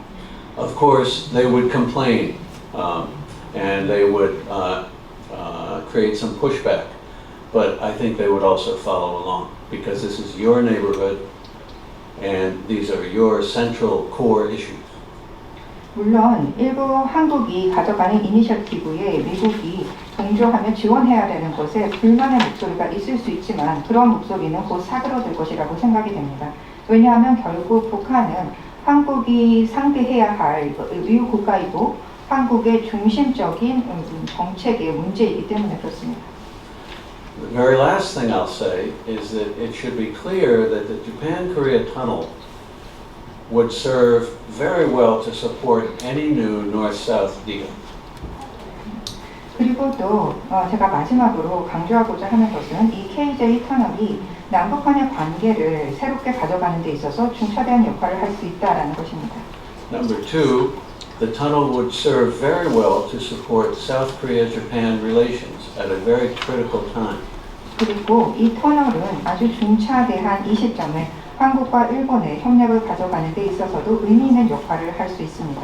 Of course, they would complain and they would create some pushback, but I think they would also follow along because this is your neighborhood and these are your central core issues. 물론 일부 한국이 가져가는 이니셔티브에 미국이 동조하며 지원해야 되는 것에 불만의 목소리가 있을 수 있지만 그런 목소리는 곧 사그러들 것이라고 생각이 됩니다. 왜냐하면 결국 북한은 한국이 상대해야 할 의유 국가이고 한국의 중심적인 정책의 문제이기 때문에 그렇습니다. The very last thing I'll say is that it should be clear that the Japan-Korea tunnel would serve very well to support any new North-South deal. 그리고 또 제가 마지막으로 강조하고자 하는 것은 이 KJ 터널이 남북한의 관계를 새롭게 가져가는 데 있어서 중차대한 역할을 할 수 있다라는 것입니다. Number two, the tunnel would serve very well to support South Korea-Japan relations at a very critical time. 그리고 이 터널은 아주 중차대한 이 시점에 한국과 일본의 협력을 가져가는 데 있어서도 의미 있는 역할을 할 수 있습니다.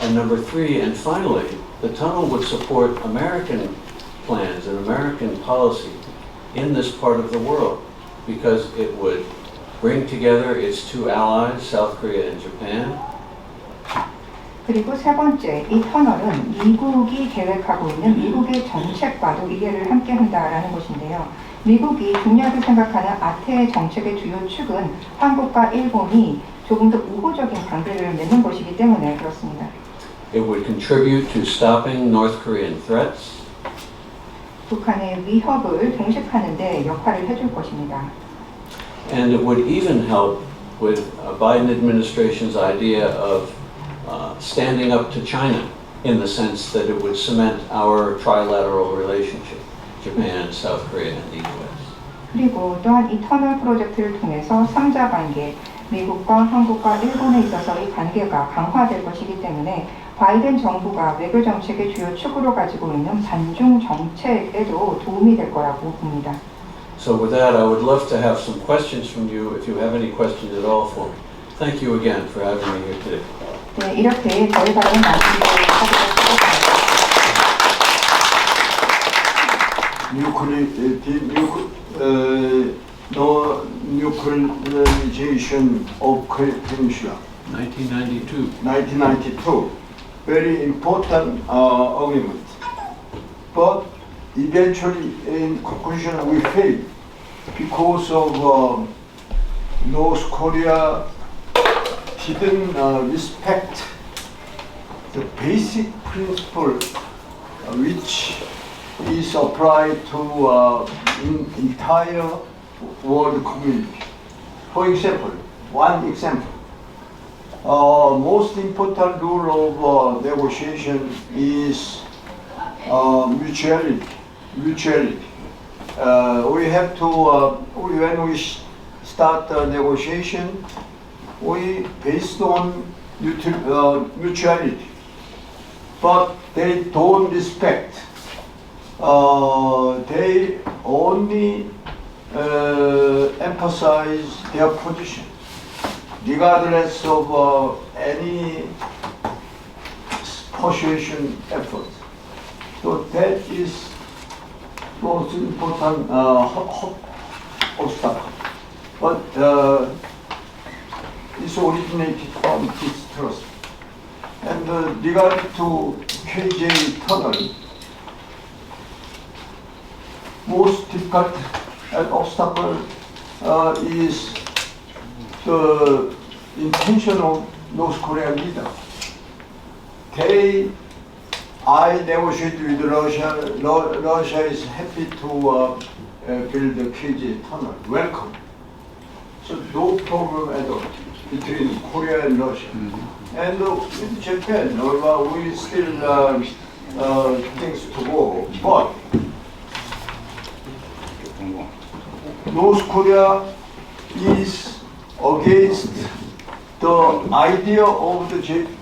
And number three, and finally, the tunnel would support American plans and American policy in this part of the world because it would bring together its two allies, South Korea and Japan. 그리고 세 번째, 이 터널은 미국이 계획하고 있는 미국의 정책과도 이해를 함께 한다라는 것인데요. 미국이 중요하게 생각하는 아태 정책의 주요 축은 한국과 일본이 조금 더 우호적인 관계를 맺는 것이기 때문에 그렇습니다. It would contribute to stopping North Korean threats. 북한의 위협을 종식하는 데 역할을 해줄 것입니다. And it would even help with Biden administration's idea of standing up to China in the sense that it would cement our trilateral relationship, Japan, South Korea, and the U.S. 그리고 또한 이 터널 프로젝트를 통해서 3자 관계, 미국과 한국과 일본에 있어서 이 관계가 강화될 것이기 때문에 바이든 정부가 외교 정책의 주요 축으로 가지고 있는 반중 정책에도 도움이 될 거라고 봅니다. So with that, I would love to have some questions from you if you have any questions at all for me. Thank you again for having me here today. 네, 이렇게 저희가 마무리를 하도록 Nuclearization of Korea Peninsula, 1992. 1992, very important agreement. but eventually in conclusion we failed because of North Korea didn't respect the basic principle which is applied to entire world community. For example, one example, most important rule of negotiation is mutuality. We have to, when we start the negotiation, we based on mutuality, but they don't respect. They only emphasize their position, regardless of any persuasion effort. So that is most important obstacle. But it's originated from distrust. And regarding to KJ tunnel, most difficult obstacle is the intention of North Korean leader. I negotiate with Russia. Russia is happy to build the KJ tunnel. Welcome. So no problem at all between Korea and Russia. And with Japan, we still things to go. But North Korea is against the idea of the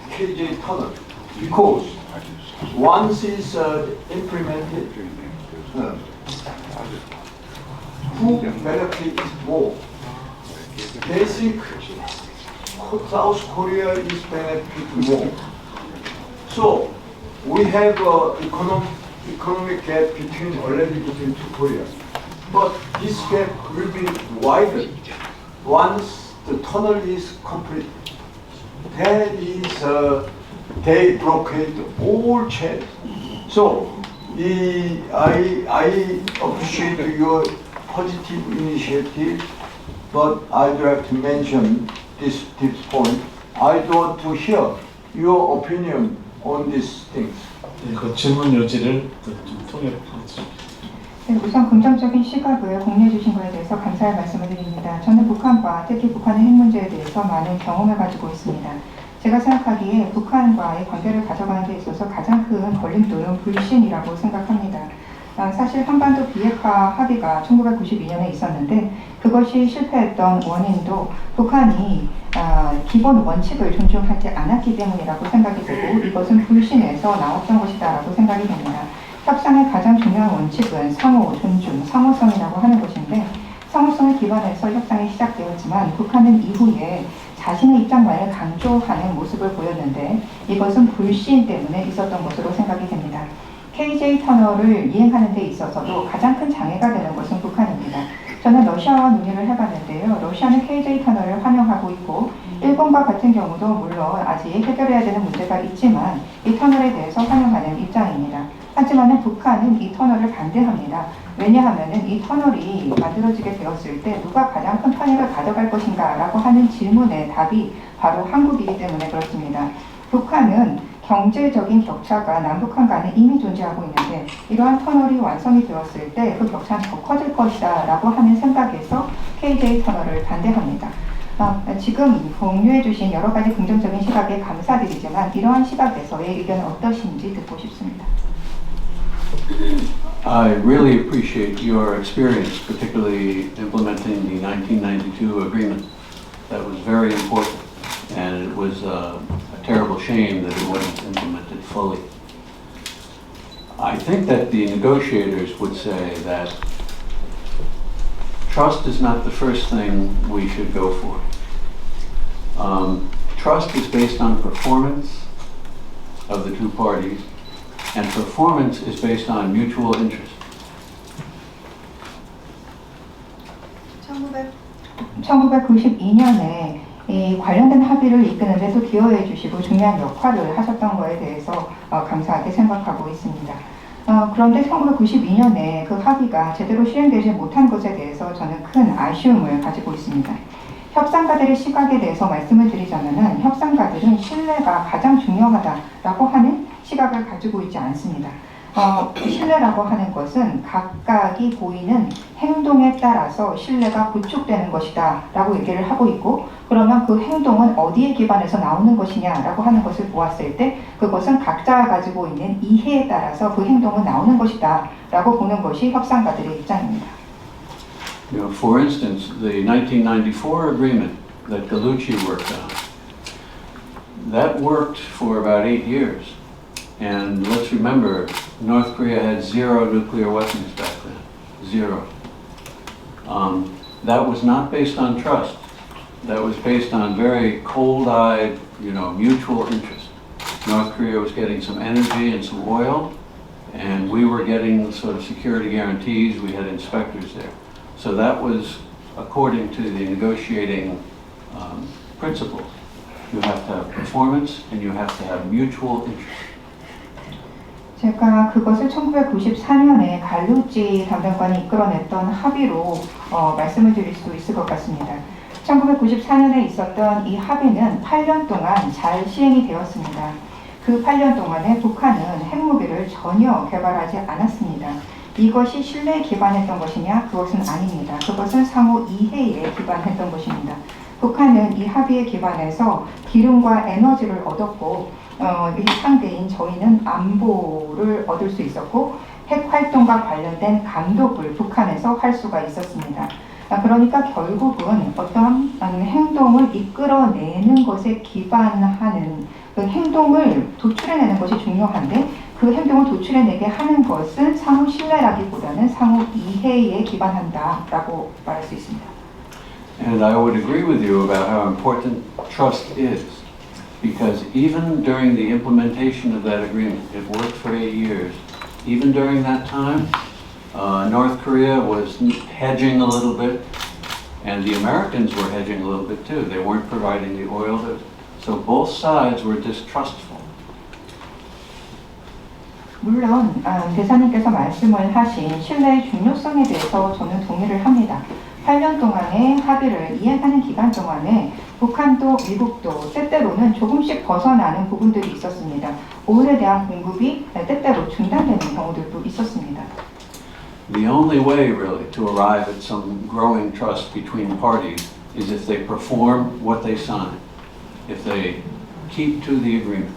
KJ tunnel because once it's implemented, who benefits more? They think South Korea is benefit more. So we have economic gap already between two Koreas. But this gap will be widened once the tunnel is complete. That is, they blockade all channels. So I appreciate your positive initiative, but I'd like to mention this point. I want to hear your opinion on these things. 그 질문 요지를 좀 통역하겠습니다. 네, 우선 긍정적인 시각을 공유해 주신 것에 대해서 감사의 말씀을 드립니다. 저는 북한과 특히 북한의 핵 문제에 대해서 많은 경험을 가지고 있습니다. 제가 생각하기에 북한과의 관계를 가져가는 데 있어서 가장 큰 걸림돌은 불신이라고 생각합니다. 사실 한반도 비핵화 합의가 1992년에 있었는데 그것이 실패했던 원인도 북한이 기본 원칙을 존중하지 않았기 때문이라고 생각이 되고 이것은 불신에서 나왔던 것이다라고 생각이 됩니다. 협상의 가장 중요한 원칙은 상호 존중, 상호성이라고 하는 것인데 상호성을 기반해서 협상이 시작되었지만 북한은 이후에 자신의 입장만을 강조하는 모습을 보였는데 이것은 불신 때문에 있었던 것으로 생각이 됩니다. KJ 터널을 이행하는 데 있어서도 가장 큰 장애가 되는 것은 북한입니다. 저는 러시아와 논의를 해봤는데요. 러시아는 KJ 터널을 환영하고 있고 일본과 같은 경우도 물론 아직 해결해야 되는 문제가 있지만 이 터널에 대해서 환영하는 입장입니다. 하지만 북한은 이 터널을 반대합니다. 왜냐하면 이 터널이 만들어지게 되었을 때 누가 가장 큰 편익을 가져갈 것인가 라고 하는 질문의 답이 바로 한국이기 때문에 그렇습니다. 북한은 경제적인 격차가 남북한 간에 이미 존재하고 있는데 이러한 터널이 완성이 되었을 때 그 격차는 더 커질 것이다 라고 하는 생각에서 KJ 터널을 반대합니다. 지금 공유해 주신 여러 가지 긍정적인 시각에 감사드리지만 이러한 시각에서의 의견은 어떠신지 듣고 싶습니다. I really appreciate your experience, particularly implementing the 1992 agreement. That was very important, and it was a terrible shame that it wasn't implemented fully. I think that the negotiators would say that trust is not the first thing we should go for. Trust is based on performance of the two parties, and performance is based on mutual interest. 1992년에 이 관련된 합의를 이끄는 데도 기여해 주시고 중요한 역할을 하셨던 것에 대해서 감사하게 생각하고 있습니다. 그런데 1992년에 그 합의가 제대로 실행되지 못한 것에 대해서 저는 큰 아쉬움을 가지고 있습니다. 협상가들의 시각에 대해서 말씀을 드리자면은 협상가들은 신뢰가 가장 중요하다라고 하는 시각을 가지고 있지 않습니다. 신뢰라고 하는 것은 각각이 보이는 행동에 따라서 신뢰가 구축되는 것이다 라고 얘기를 하고 있고, 그러면 그 행동은 어디에 기반해서 나오는 것이냐 라고 하는 것을 보았을 때 그것은 각자가 가지고 있는 이해에 따라서 그 행동은 나오는 것이다 라고 보는 것이 협상가들의 입장입니다. You know, for instance, the 1994 agreement that Gallucci worked on, that worked for about 8 years. And let's remember, North Korea had 0 nuclear weapons back then. 0. That was not based on trust. That was based on very cold-eyed, mutual interest. North Korea was getting some energy and some oil, and we were getting sort of security guarantees. We had inspectors there. So that was according to the negotiating principles. You have to have performance, and you have to have mutual interest. 제가 그것을 1994년에 갈루치 담당관이 이끌어냈던 합의로 말씀을 드릴 수 있을 것 같습니다. 1994년에 있었던 이 합의는 8년 동안 잘 시행이 되었습니다. 그 8년 동안에 북한은 핵무기를 전혀 개발하지 않았습니다. 이것이 신뢰에 기반했던 것이냐? 그것은 아닙니다. 그것은 상호 이해에 기반했던 것입니다. 북한은 이 합의에 기반해서 기름과 에너지를 얻었고, 이 상대인 저희는 안보를 얻을 수 있었고, 핵 활동과 관련된 감독을 북한에서 할 수가 있었습니다. 그러니까 결국은 어떠한 행동을 이끌어내는 것에 기반하는 그 행동을 도출해내는 것이 중요한데, 그 행동을 도출해내게 하는 것은 상호 신뢰라기보다는 상호 이해에 기반한다라고 말할 수 있습니다. And I would agree with you about how important trust is, because even during the implementation of that agreement, it worked for 8 years. Even during that time, North Korea was hedging a little bit, and the Americans were hedging a little bit too. They weren't providing the oil, so both sides were distrustful. 물론 대사님께서 말씀을 하신 신뢰의 중요성에 대해서 저는 동의를 합니다. 8년 동안의 합의를 이행하는 기간 동안에 북한도 미국도 때때로는 조금씩 벗어나는 부분들이 있었습니다. 오일에 대한 공급이 때때로 중단되는 경우들도 있었습니다. The only way really to arrive at some growing trust between parties is if they perform what they sign, if they keep to the agreement.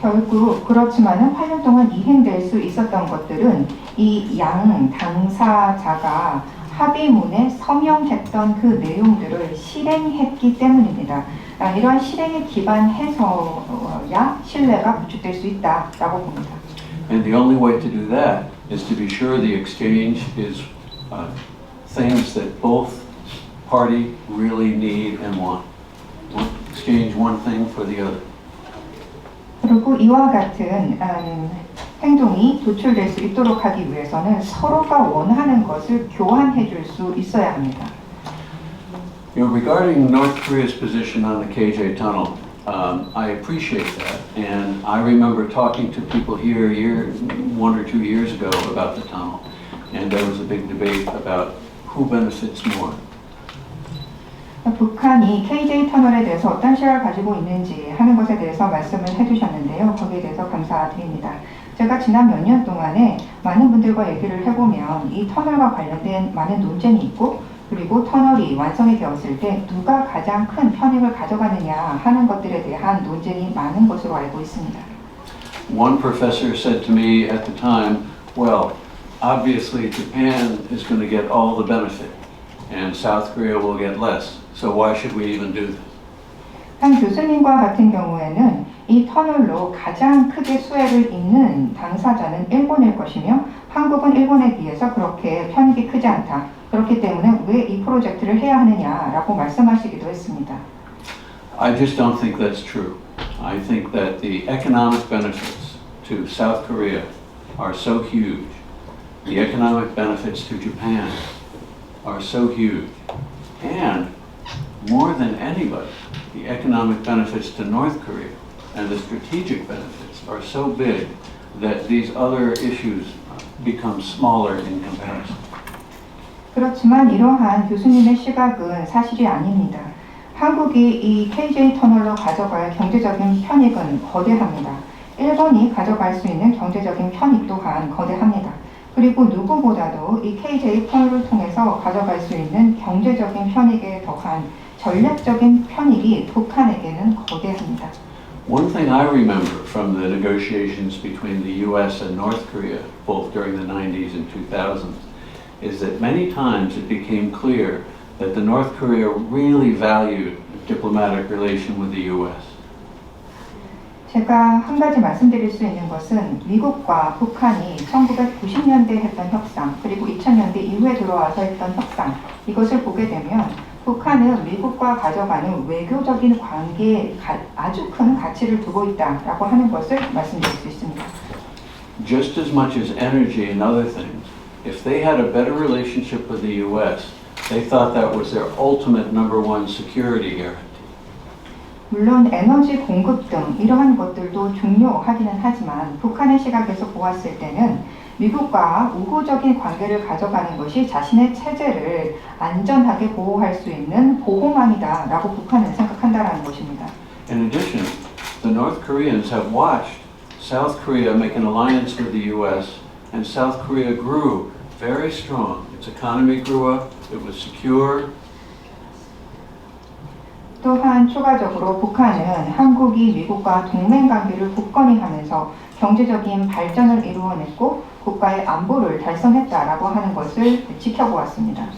결국 그렇지만은 8년 동안 이행될 수 있었던 것들은 이 양 당사자가 합의문에 서명했던 그 내용들을 실행했기 때문입니다. 이러한 실행에 기반해서야 신뢰가 구축될 수 있다라고 봅니다. And the only way to do that is to be sure the exchange is things that both party really need and want. Exchange one thing for the other. 그리고 이와 같은 행동이 도출될 수 있도록 하기 위해서는 서로가 원하는 것을 교환해 줄 수 있어야 합니다. Regarding North Korea's position on the KJ tunnel, I appreciate that, and I remember talking to people here 1 or 2 years ago about the tunnel, and there was a big debate about who benefits more. 북한이 KJ 터널에 대해서 어떤 시각을 가지고 있는지 하는 것에 대해서 말씀을 해주셨는데요. 거기에 대해서 감사드립니다. 제가 지난 몇 년 동안에 많은 분들과 얘기를 해보면 이 터널과 관련된 많은 논쟁이 있고, 그리고 터널이 완성이 되었을 때 누가 가장 큰 편익을 가져가느냐 하는 것들에 대한 논쟁이 많은 것으로 알고 있습니다. One professor said to me at the time, well, obviously Japan is going to get all the benefit and South Korea will get less. So why should we even do this? 한 교수님과 같은 경우에는 이 터널로 가장 크게 수혜를 입는 당사자는 일본일 것이며 한국은 일본에 비해서 그렇게 편익이 크지 않다. 그렇기 때문에 왜 이 프로젝트를 해야 하느냐라고 말씀하시기도 했습니다. I just don't think that's true. I think that the economic benefits to South Korea are so huge. The economic benefits to Japan are so huge. And more than anybody, the economic benefits to North Korea and the strategic benefits are so big that these other issues become smaller in comparison. 그렇지만 이러한 교수님의 시각은 사실이 아닙니다. 한국이 이 KJ 터널로 가져갈 경제적인 편익은 거대합니다. 일본이 가져갈 수 있는 경제적인 편익 또한 거대합니다. 그리고 누구보다도 이 KJ 터널을 통해서 가져갈 수 있는 경제적인 편익에 더한 전략적인 편익이 북한에게는 거대합니다. One thing I remember from the negotiations between the US and North Korea, both during the 90s and 2000s, is that many times it became clear that the North Korea really valued diplomatic relation with the US. 제가 한 가지 말씀드릴 수 있는 것은 미국과 북한이 1990년대 했던 협상 그리고 2000년대 이후에 들어와서 했던 협상 이것을 보게 되면 북한은 미국과 가져가는 외교적인 관계에 아주 큰 가치를 두고 있다라고 하는 것을 말씀드릴 수 있습니다. Just as much as energy and other things, if they had a better relationship with the US, they thought that was their ultimate number one security guarantee. 물론 에너지 공급 등 이러한 것들도 중요하기는 하지만 북한의 시각에서 보았을 때는 미국과 우호적인 관계를 가져가는 것이 자신의 체제를 안전하게 보호할 수 있는 보호망이다라고 북한은 생각한다라는 것입니다. In addition, the North Koreans have watched South Korea make an alliance with the US, and South Korea grew very strong. Its economy grew up, it was secure. 또한 추가적으로 북한은 한국이 미국과 동맹 관계를 굳건히 하면서 경제적인 발전을 이루어냈고 국가의 안보를 달성했다라고 하는 것을 지켜보았습니다.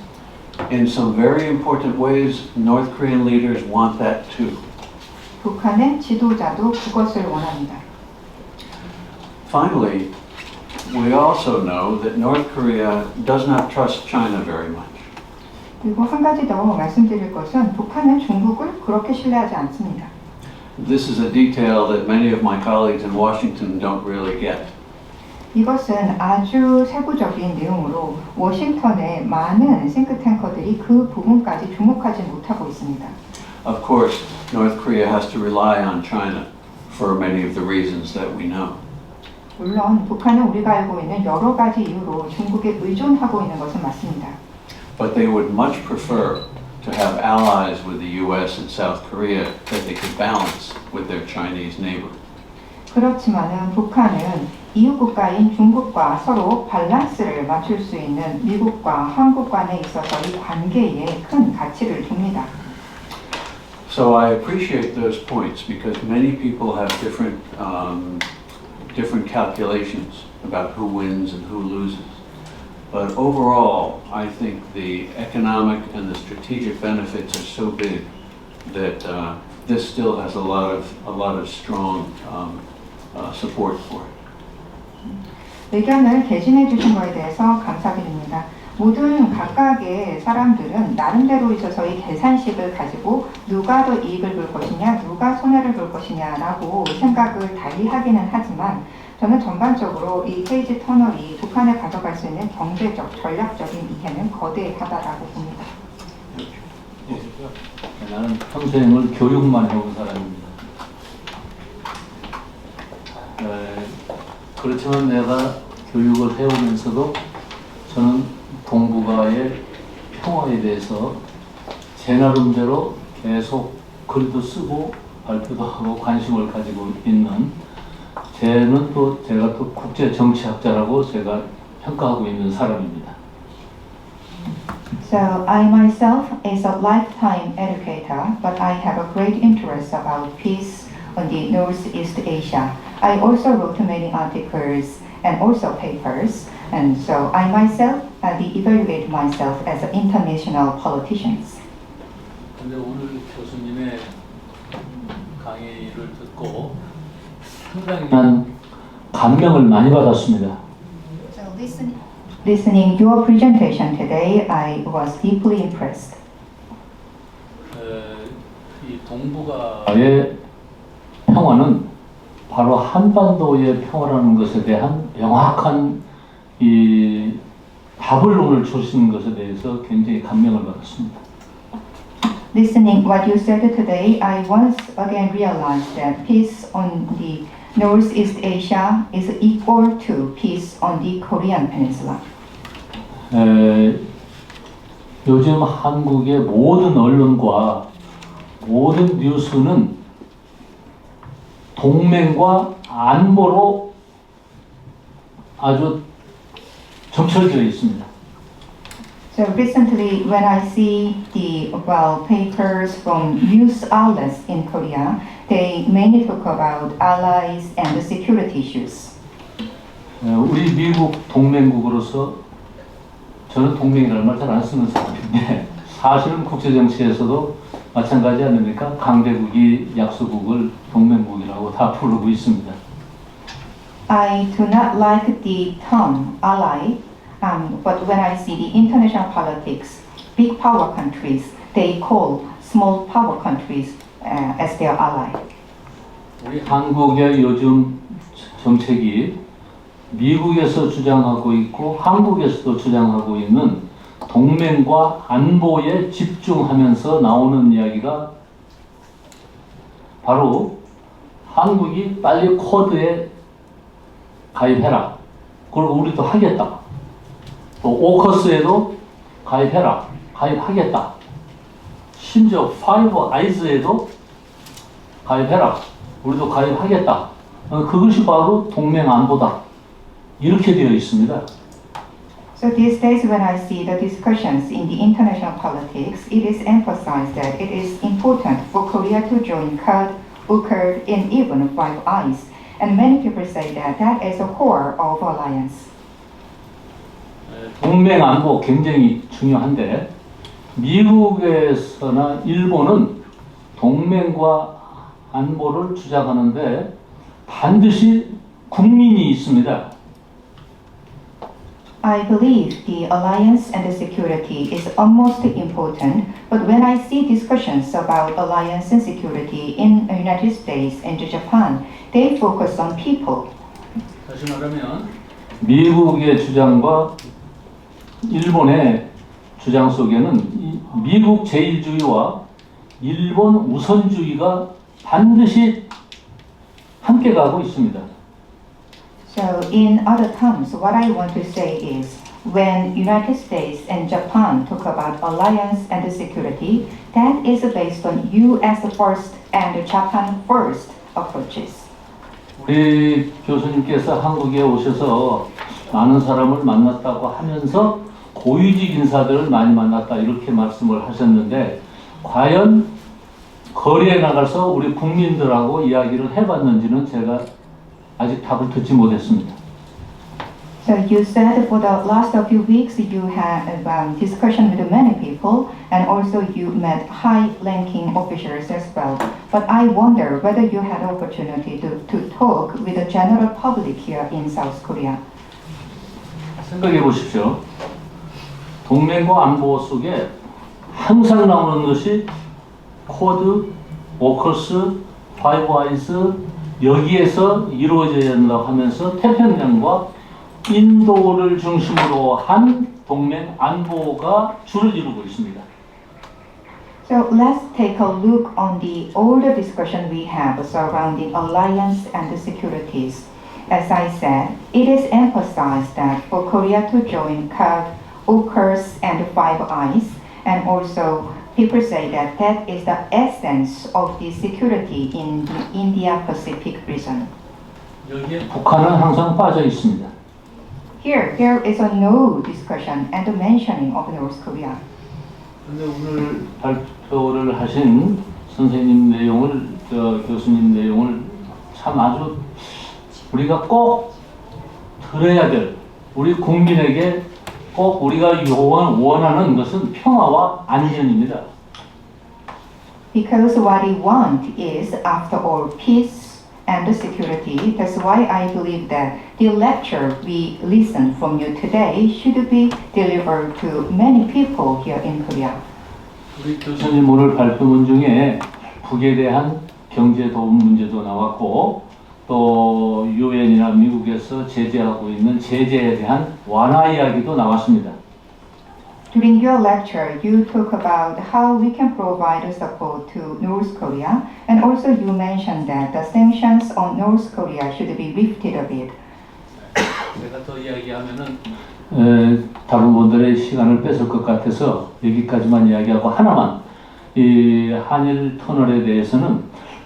In some very important ways, North Korean leaders want that too. 북한의 지도자도 그것을 원합니다. Finally, we also know that North Korea does not trust China very much. 그리고 한 가지 더 말씀드릴 것은 북한은 중국을 그렇게 신뢰하지 않습니다. This is a detail that many of my colleagues in Washington don't really get. 이것은 아주 세부적인 내용으로 워싱턴의 많은 싱크탱커들이 그 부분까지 주목하지 못하고 있습니다. Of course, North Korea has to rely on China for many of the reasons that we know. 물론 북한은 우리가 알고 있는 여러 가지 이유로 중국에 의존하고 있는 것은 맞습니다. But they would much prefer to have allies with the US and South Korea that they could balance with their Chinese neighbor. 그렇지만은 북한은 이웃 국가인 중국과 서로 밸런스를 맞출 수 있는 미국과 한국 간에 있어서 이 관계에 큰 가치를 둡니다. So I appreciate those points because many people have different calculations about who wins and who loses. But overall, I think the economic and the strategic benefits are so big that this still has a lot of strong support for it. 의견을 개진해 주신 것에 대해서 감사드립니다. 모든 각각의 사람들은 나름대로 있어서 이 계산식을 가지고 누가 더 이익을 볼 것이냐, 누가 손해를 볼 것이냐라고 생각을 달리하기는 하지만 저는 전반적으로 이 KG 터널이 북한에 가져갈 수 있는 경제적, 전략적인 이해는 거대하다라고 봅니다. 나는 평생을 교육만 해온 사람입니다. 그렇지만 내가 교육을 해오면서도 저는 동북아의 평화에 대해서 제 나름대로 계속 글도 쓰고 발표도 하고 관심을 가지고 있는 제가 또 국제 정치학자라고 제가 평가하고 있는 사람입니다. So I myself is a lifetime educator, but I have a great interest about peace on the Northeast Asia. I also wrote many articles and also papers, and so I myself evaluate myself as an international politician. 근데 오늘 교수님의 강의를 듣고 상당히 감명을 많이 받았습니다. So listening your presentation today, I was deeply impressed. 이 동북아의 평화는 바로 한반도의 평화라는 것에 대한 명확한 이 답을 오늘 주신 것에 대해서 굉장히 감명을 받았습니다. Listening what you said today, I once again realized that peace on the Northeast Asia is equal to peace on the Korean Peninsula. 요즘 한국의 모든 언론과 모든 뉴스는 동맹과 안보로 아주 점철되어 있습니다. So recently, when I see the papers from news outlets in Korea, they mainly talk about allies and the security issues. 우리 미국 동맹국으로서 저는 동맹이라는 말 잘 안 쓰는 사람인데 사실은 국제정치에서도 마찬가지 아닙니까? 강대국이 약소국을 동맹국이라고 다 부르고 있습니다. I do not like the term ally, but when I see the international politics, big power countries, they call small power countries as their ally. 우리 한국의 요즘 정책이 미국에서 주장하고 있고 한국에서도 주장하고 있는 동맹과 안보에 집중하면서 나오는 이야기가 바로 한국이 빨리 쿼드에 가입해라. 그리고 우리도 하겠다. 또 오커스에도 가입해라. 가입하겠다. 심지어 파이브 아이즈에도 가입해라. 우리도 가입하겠다. 그것이 바로 동맹 안보다. 이렇게 되어 있습니다. So these days when I see the discussions in the international politics, it is emphasized that it is important for Korea to join Quad, UQUAD, and even Five Eyes. And many people say that that is the core of alliance. 동맹 안보 굉장히 중요한데 미국에서나 일본은 동맹과 안보를 주장하는데 반드시 국민이 있습니다. I believe the alliance and the security is almost important, but when I see discussions about alliance and security in the United States and Japan, they focus on people. 다시 말하면 미국의 주장과 일본의 주장 속에는 이 미국 제일주의와 일본 우선주의가 반드시 함께 가고 있습니다. So in other terms, what I want to say is when United States and Japan talk about alliance and security, that is based on US first and Japan first approaches. 우리 교수님께서 한국에 오셔서 많은 사람을 만났다고 하면서 고위직 인사들을 많이 만났다 이렇게 말씀을 하셨는데 과연 거리에 나가서 우리 국민들하고 이야기를 해봤는지는 제가 아직 답을 듣지 못했습니다. So you said for the last few weeks you had discussion with many people and also you met high-ranking officials as well. But I wonder whether you had opportunity to talk with the general public here in South Korea. 생각해 보십시오. 동맹과 안보 속에 항상 나오는 것이 쿼드, 오커스, 파이브 아이즈 여기에서 이루어져야 한다고 하면서 태평양과 인도를 중심으로 한 동맹 안보가 주를 이루고 있습니다. So let's take a look on the older discussion we have surrounding alliance and securities. As I said, it is emphasized that for Korea to join Quad, UQUAD, and Five Eyes, and also people say that that is the essence of the security in the India-Pacific region. 여기에 북한은 항상 빠져 있습니다. Here, there is a no discussion and mentioning of North Korea. 근데 오늘 발표를 하신 선생님 내용을, 교수님 내용을 참 아주 우리가 꼭 들어야 될, 우리 국민에게 꼭 우리가 원하는 것은 평화와 안전입니다. Because what we want is, after all, peace and security. That's why I believe that the lecture we listen from you today should be delivered to many people here in Korea. 우리 교수님 오늘 발표문 중에 북에 대한 경제 도움 문제도 나왔고 또 유엔이나 미국에서 제재하고 있는 제재에 대한 완화 이야기도 나왔습니다. During your lecture, you talk about how we can provide support to North Korea, and also you mentioned that the sanctions on North Korea should be lifted a bit. 제가 더 이야기하면은 다른 분들의 시간을 뺏을 것 같아서 여기까지만 이야기하고 하나만 이 한일 터널에 대해서는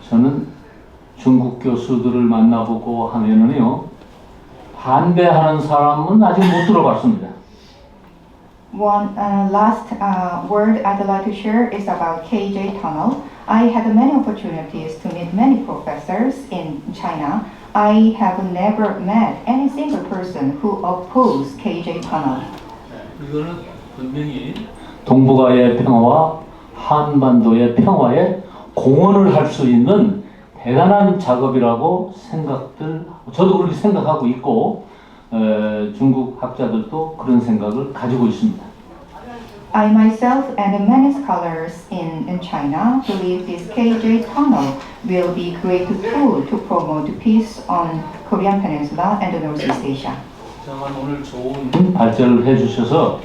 저는 중국 교수들을 만나보고 하면은요 반대하는 사람은 아직 못 들어봤습니다. One last word I'd like to share is about KJ Tunnel. I had many opportunities to meet many professors in China. I have never met any single person who opposed KJ Tunnel. 이거는 분명히 동북아의 평화와 한반도의 평화에 공헌을 할 수 있는 대단한 작업이라고 저도 그렇게 생각하고 있고 중국 학자들도 그런 생각을 가지고 있습니다. I myself and many scholars in China believe this KJ Tunnel will be a great tool to promote peace on Korean Peninsula and Northeast Asia. 다만 오늘 좋은 발제를 해주셔서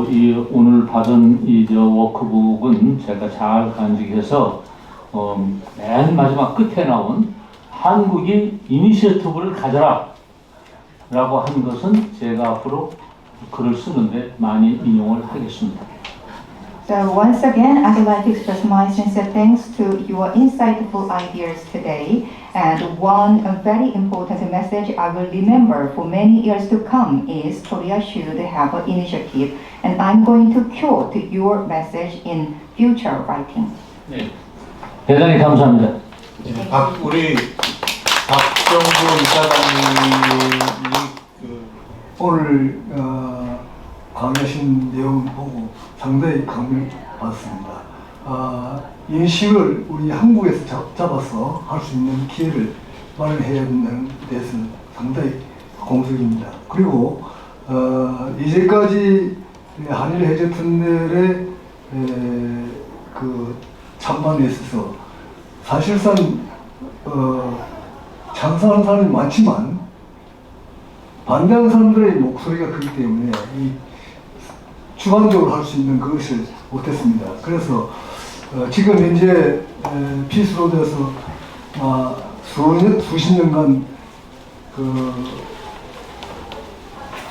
이 오늘 받은 이 워크북은 제가 잘 간직해서 맨 마지막 끝에 나온 한국이 이니셔티브를 가져라 라고 한 것은 제가 앞으로 글을 쓰는데 많이 인용을 하겠습니다. So once again, I'd like to express my sincere thanks to your insightful ideas today. And one very important message I will remember for many years to come is Korea should have an initiative. And I'm going to quote your message in future writing. 네, 대단히 감사합니다. 우리 박정부 이사장님이 오늘 강의하신 내용 보고 상당히 감을 받았습니다. 인식을 우리 한국에서 잡아서 할 수 있는 기회를 마련해야 된다는 데서 상당히 공석입니다. 그리고 이제까지 한일 해저 터널의 그 참관에 있어서 사실상 찬성하는 사람이 많지만 반대하는 사람들의 목소리가 크기 때문에 이 주관적으로 할 수 있는 그것을 못했습니다. 그래서 지금 현재 피스로드에서 수십 년간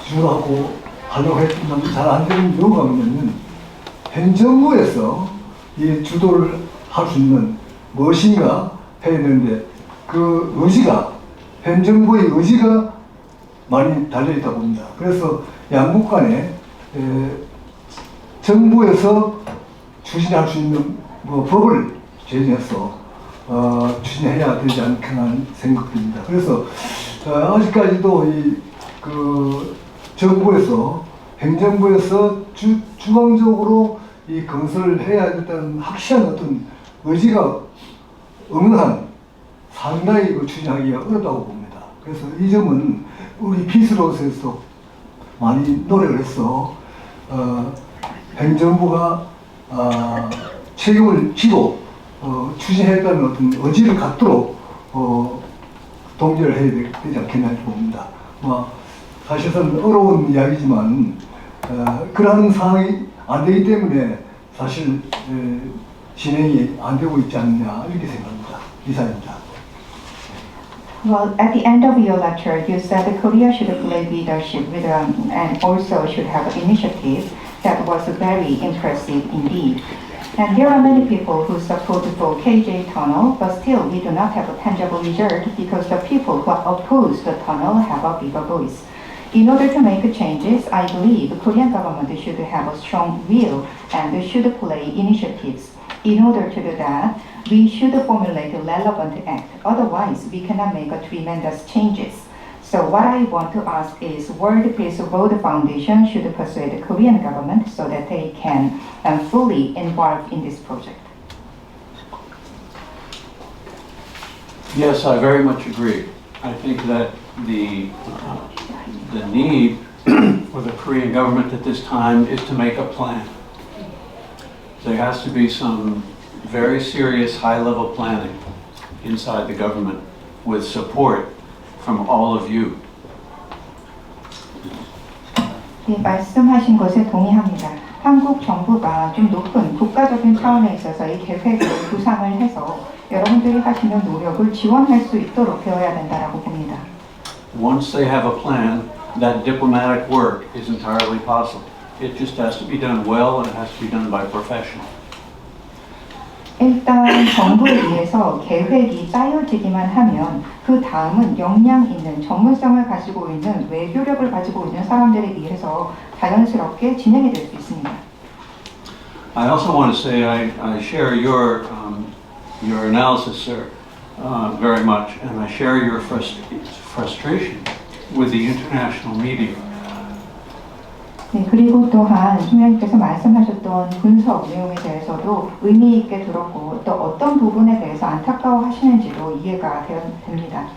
주도하고 하려고 했지만 잘 안 되는 이유가 뭐냐면 현 정부에서 이 주도를 할 수 있는 무엇인가 해야 되는데 그 의지가 현 정부의 의지가 많이 달려있다고 봅니다. 그래서 양국 간에 정부에서 추진할 수 있는 법을 제정해서 추진해야 되지 않겠나 하는 생각입니다. 그래서 아직까지도 정부에서 행정부에서 주관적으로 이 건설을 해야 된다는 확실한 어떤 의지가 없는 한 상당히 추진하기가 어렵다고 봅니다. 그래서 이 점은 우리 피스로드에서 많이 노력을 해서 행정부가 책임을 지고 추진했다는 어떤 의지를 갖도록 동기를 해야 되지 않겠나 봅니다. 사실상 어려운 이야기지만 그러한 상황이 안 되기 때문에 사실 진행이 안 되고 있지 않느냐 이렇게 생각합니다. 이사입니다. Well, at the end of your lecture, you said that Korea should play leadership with, and also should have initiative. That was very impressive indeed. And there are many people who support for KJ Tunnel, but still we do not have a tangible result because the people who oppose the tunnel have a bigger voice. In order to make changes, I believe the Korean government should have a strong will and should play initiatives. In order to do that, we should formulate a relevant act. Otherwise, we cannot make a tremendous changes. So what I want to ask is, World Peace World Foundation should persuade the Korean government so that they can fully involve in this project. Yes, I very much agree. I think that the need for the Korean government at this time is to make a plan. There has to be some very serious high-level planning inside the government with support from all of you. 네, 말씀하신 것에 동의합니다. 한국 정부가 좀 높은 국가적인 차원에 있어서 이 계획을 구상을 해서 여러분들이 하시는 노력을 지원할 수 있도록 되어야 된다라고 봅니다. Once they have a plan, that diplomatic work is entirely possible. It just has to be done well and it has to be done by professionals. 일단 정부에 의해서 계획이 짜여지기만 하면 그 다음은 역량 있는 전문성을 가지고 있는 외교력을 가지고 있는 사람들에 의해서 자연스럽게 진행이 될 수 있습니다. I also want to say I share your analysis, sir, very much, and I share your frustration with the international media. 네, 그리고 또한 총장님께서 말씀하셨던 분석 내용에 대해서도 의미 있게 들었고 또 어떤 부분에 대해서 안타까워하시는지도 이해가 됩니다.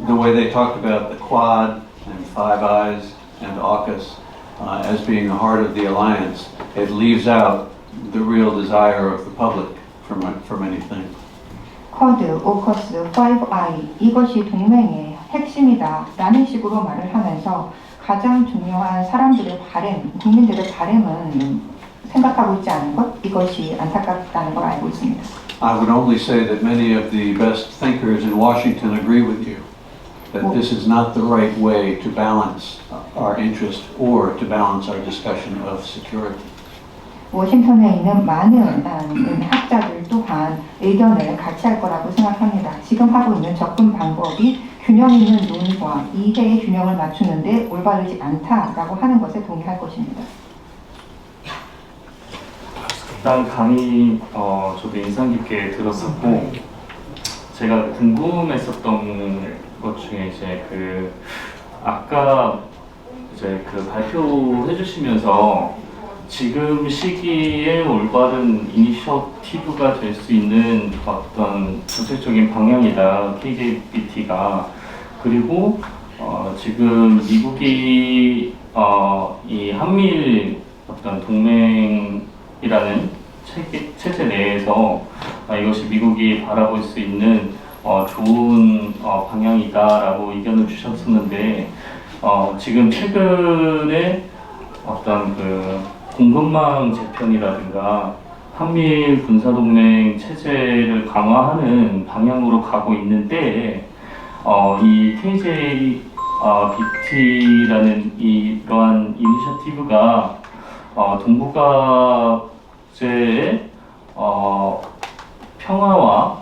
The way they talked about the Quad and Five Eyes and AUKUS as being the heart of the alliance, it leaves out the real desire of the public for many things. 쿼드, 오커스, 파이브 아이 이것이 동맹의 핵심이다 라는 식으로 말을 하면서 가장 중요한 사람들의 바램, 국민들의 바램은 생각하고 있지 않은 것 이것이 안타깝다는 걸 알고 있습니다. I would only say that many of the best thinkers in Washington agree with you that this is not the right way to balance our interest or to balance our discussion of security. 워싱턴에 있는 많은 학자들 또한 의견을 같이 할 거라고 생각합니다. 지금 하고 있는 접근 방법이 균형 있는 논의와 이해의 균형을 맞추는데 올바르지 않다라고 하는 것에 동의할 것입니다. 일단 강의 저도 인상 깊게 들었었고 제가 궁금했었던 것 중에 이제 그 아까 이제 그 발표해 주시면서 지금 시기에 올바른 이니셔티브가 될 수 있는 어떤 정책적인 방향이다 KJBT가 그리고 지금 미국이 이 한미일 어떤 동맹이라는 체제 내에서 이것이 미국이 바라볼 수 있는 좋은 방향이다라고 의견을 주셨었는데 지금 최근에 어떤 그 공급망 재편이라든가 한미일 군사동맹 체제를 강화하는 방향으로 가고 있는데 이 KJBT라는 이러한 이니셔티브가 동북아제의 평화와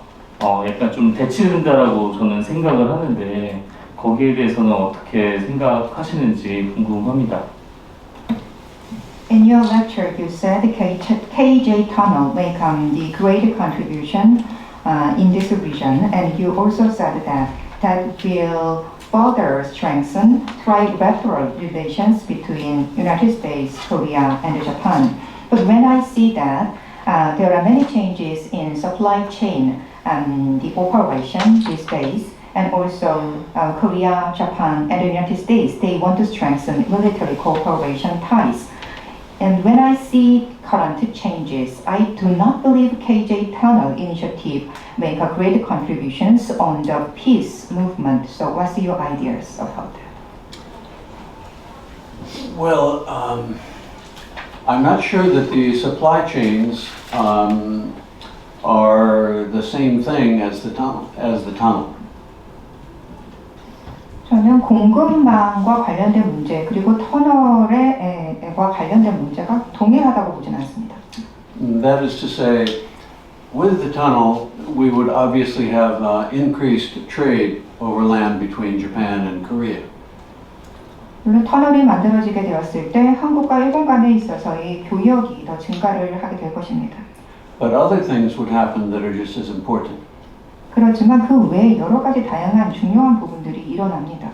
약간 좀 대치된다라고 저는 생각을 하는데 거기에 대해서는 어떻게 생각하시는지 궁금합니다. In your lecture, you said the KJ tunnel make the great contribution in this region, and you also said that will further strengthen trilateral relations between United States, Korea, and Japan. But when I see that there are many changes in supply chain and the operation these days, and also Korea, Japan, and the United States, they want to strengthen military cooperation ties. And when I see current changes, I do not believe KJ Tunnel initiative make a great contributions on the peace movement. So what's your ideas about that? Well, I'm not sure that the supply chains are the same thing as the tunnel. 저는 공급망과 관련된 문제 그리고 터널과 관련된 문제가 동일하다고 보진 않습니다. That is to say, with the tunnel, we would obviously have increased trade over land between Japan and Korea. 물론 터널이 만들어지게 되었을 때 한국과 일본 간에 있어서의 교역이 더 증가를 하게 될 것입니다. But other things would happen that are just as important. 그렇지만 그 외에 여러 가지 다양한 중요한 부분들이 일어납니다.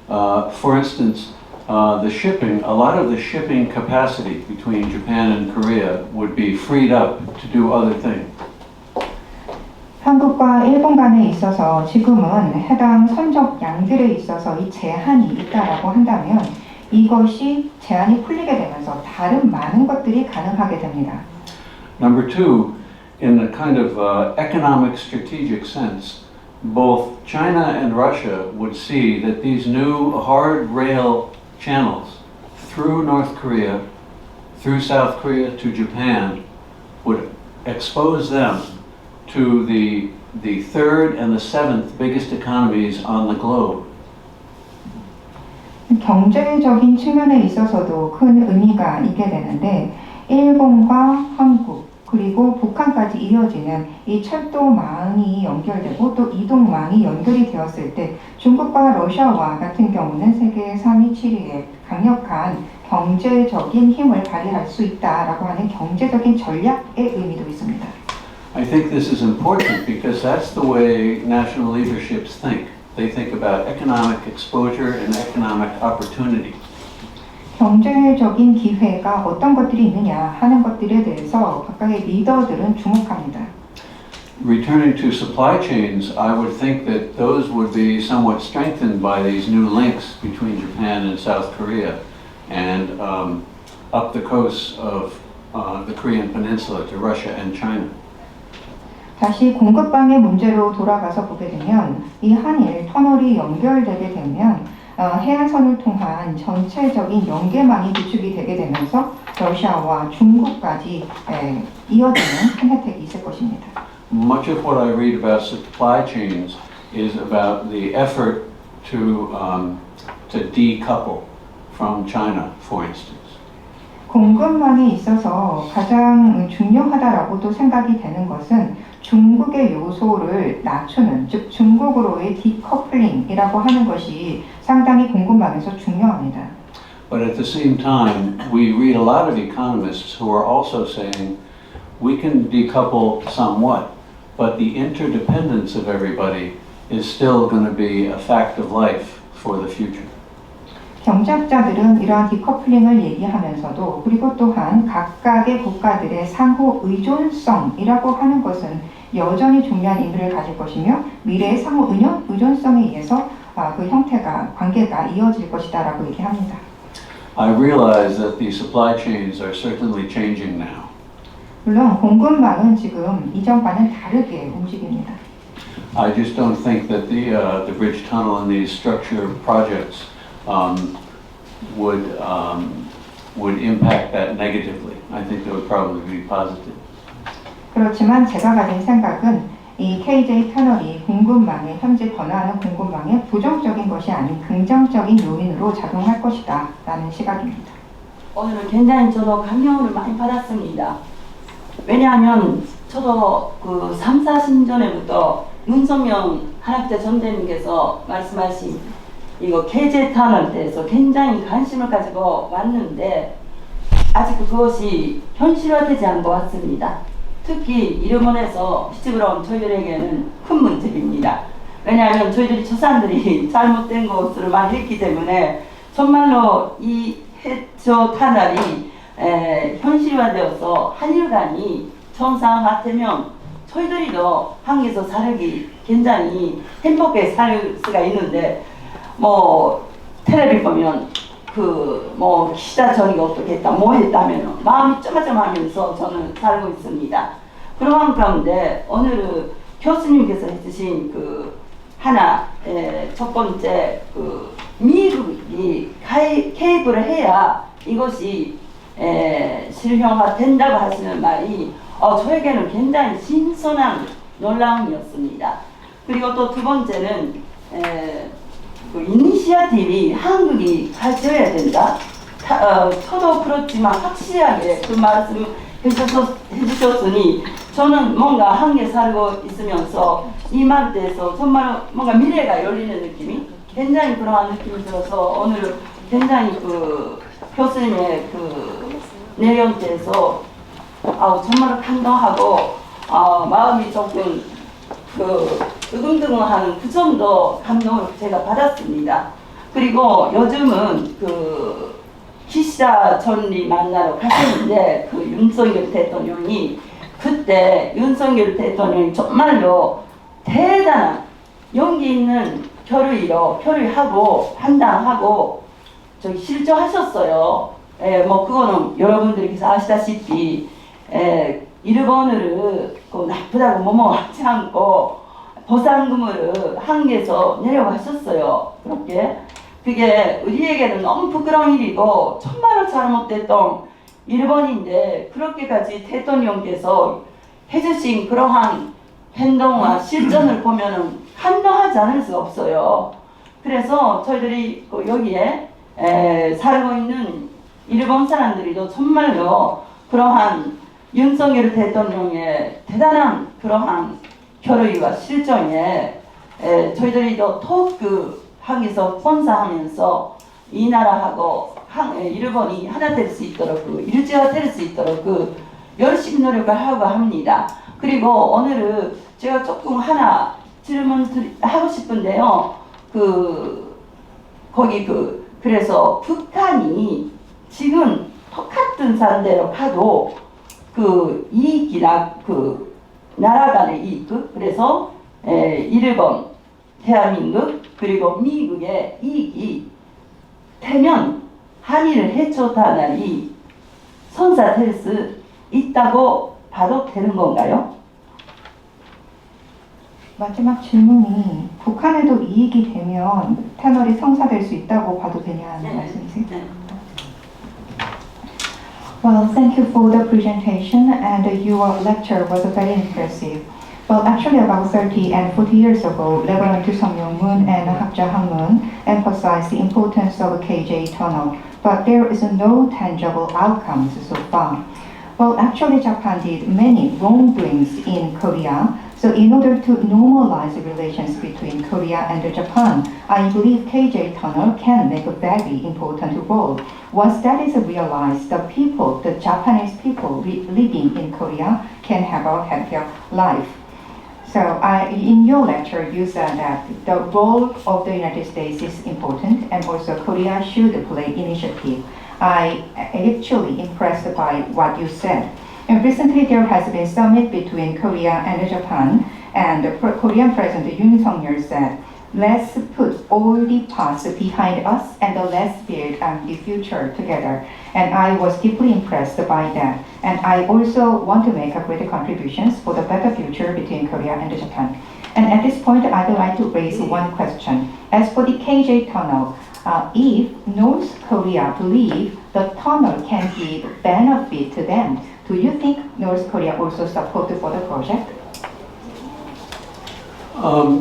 For instance, the shipping, a lot of the shipping capacity between Japan and Korea would be freed up to do other things. 한국과 일본 간에 있어서 지금은 해당 선적 양들에 있어서 이 제한이 있다라고 한다면 이것이 제한이 풀리게 되면서 다른 많은 것들이 가능하게 됩니다. Number two, in a kind of economic strategic sense, both China and Russia would see that these new hard rail channels through North Korea, through South Korea to Japan, would expose them to the third and the seventh biggest economies on the globe. 경제적인 측면에 있어서도 큰 의미가 있게 되는데 일본과 한국 그리고 북한까지 이어지는 이 철도망이 연결되고 또 이동망이 연결이 되었을 때 중국과 러시아와 같은 경우는 세계 3위, 7위의 강력한 경제적인 힘을 발휘할 수 있다라고 하는 경제적인 전략의 의미도 있습니다. I think this is important because that's the way national leaderships think. They think about economic exposure and economic opportunity. 경제적인 기회가 어떤 것들이 있느냐 하는 것들에 대해서 각각의 리더들은 주목합니다. Returning to supply chains, I would think that those would be somewhat strengthened by these new links between Japan and South Korea and up the coast of the Korean Peninsula to Russia and China. 다시 공급망의 문제로 돌아가서 보게 되면 이 한일 터널이 연결되게 되면 해안선을 통한 전체적인 연계망이 구축이 되게 되면서 러시아와 중국까지 이어지는 큰 혜택이 있을 것입니다. Much of what I read about supply chains is about the effort to decouple from China, for instance. 공급망에 있어서 가장 중요하다라고도 생각이 되는 것은 중국의 요소를 낮추는, 즉 중국으로의 디커플링이라고 하는 것이 상당히 공급망에서 중요합니다. But at the same time, we read a lot of economists who are also saying we can decouple somewhat, but the interdependence of everybody is still going to be a fact of life for the future. 경제학자들은 이러한 디커플링을 얘기하면서도 그리고 또한 각각의 국가들의 상호 의존성이라고 하는 것은 여전히 중요한 의미를 가질 것이며 미래의 상호 의존성에 의해서 그 형태가 관계가 이어질 것이다라고 얘기합니다. I realize that the supply chains are certainly changing now. 물론 공급망은 지금 이전과는 다르게 움직입니다. I just don't think that the bridge tunnel and these structure projects would impact that negatively. I think they would probably be positive. 그렇지만 제가 가진 생각은 이 KJ 터널이 공급망에 현재 번화하는 공급망에 부정적인 것이 아닌 긍정적인 요인으로 작용할 것이다 라는 시각입니다. 오늘은 굉장히 저도 감명을 많이 받았습니다. 왜냐하면 저도 그 3, 4년 전에부터 윤석열 한학대 전대님께서 말씀하신 이거 KJ 터널에 대해서 굉장히 관심을 가지고 왔는데 아직 그것이 현실화되지 않은 것 같습니다. 특히 일본에서 시집을 온 저희들에게는 큰 문제입니다. 왜냐하면 저희들이 저 사람들이 잘못된 것을 많이 했기 때문에 정말로 이 해저 터널이 현실화되어서 한일 간이 정상화되면 저희들이도 한국에서 살기 굉장히 행복하게 살 수가 있는데 뭐 텔레비 보면 뭐 기시다 전이가 어떻게 했다 뭐 했다면 마음이 쪼마쪼마하면서 저는 살고 있습니다. 그러한 가운데 오늘 교수님께서 해주신 하나 첫 번째 미국이 개입을 해야 이것이 실현화된다고 하시는 말이 저에게는 굉장히 신선한 놀라움이었습니다. 그리고 또 두 번째는 이니시어티브이 한국이 가져야 된다. 저도 그렇지만 확실하게 그 말씀 해주셨으니 저는 뭔가 한국에 살고 있으면서 이 말에 대해서 정말 뭔가 미래가 열리는 느낌이 굉장히 그러한 느낌이 들어서 오늘 굉장히 교수님의 내용에 대해서 정말 감동하고 마음이 조금 뜨끔뜨끔하는 그 정도 감동을 제가 받았습니다. 그리고 요즘은 기시다 전리 만나러 가셨는데 윤석열 대통령이 그때 윤석열 대통령이 정말로 대단한 용기 있는 결의하고 판단하고 실조하셨어요. 뭐 그거는 여러분들께서 아시다시피 일본을 나쁘다고 뭐뭐하지 않고 보상금을 한국에서 내려가셨어요. 그렇게 그게 우리에게는 너무 부끄러운 일이고 정말로 잘못됐던 일본인데 그렇게까지 대통령께서 해주신 그러한 행동과 실전을 보면은 감동하지 않을 수 없어요. 그래서 저희들이 여기에 살고 있는 일본 사람들이도 정말로 그러한 윤석열 대통령의 대단한 그러한 교류와 실정에 저희들이도 더욱 하기서 본사하면서 이 나라하고 일본이 하나 될 수 있도록 일제화 될 수 있도록 열심히 노력을 하고 합니다. 그리고 오늘은 제가 조금 하나 질문 하고 싶은데요. 거기 그래서 북한이 지금 똑같은 사람대로 가도 이익이나 나라 간의 이익, 그래서 일본, 대한민국 그리고 미국의 이익이 되면 한일을 해초단이 선사될 수 있다고 봐도 되는 건가요? 마지막 질문이 북한에도 이익이 되면 터널이 성사될 수 있다고 봐도 되냐는 말씀이세요? 네. Well, thank you for the presentation, and your lecture was very impressive. Well, actually about 30 and 40 years ago, Reverend Sam Yong-moon and Hakja Han-moon emphasized the importance of KJ tunnel, but there is no tangible outcomes so far. Well, actually Japan did many wrongdoings in Korea, so in order to normalize the relations between Korea and Japan, I believe KJ tunnel can make a very important role. Once that is realized, the Japanese people living in Korea can have a happier life. So in your lecture, you said that the role of the United States is important and also Korea should play initiative. I actually impressed by what you said. And recently there has been a summit between Korea and Japan, and the Korean President Yoon Suk-yeol said, let's put all the past behind us and let's build the future together. And I was deeply impressed by that. And I also want to make a great contributions for the better future between Korea and Japan. And at this point, I'd like to raise one question. As for the KJ tunnel, if North Korea believe the tunnel can give benefit to them, do you think North Korea also support for the project?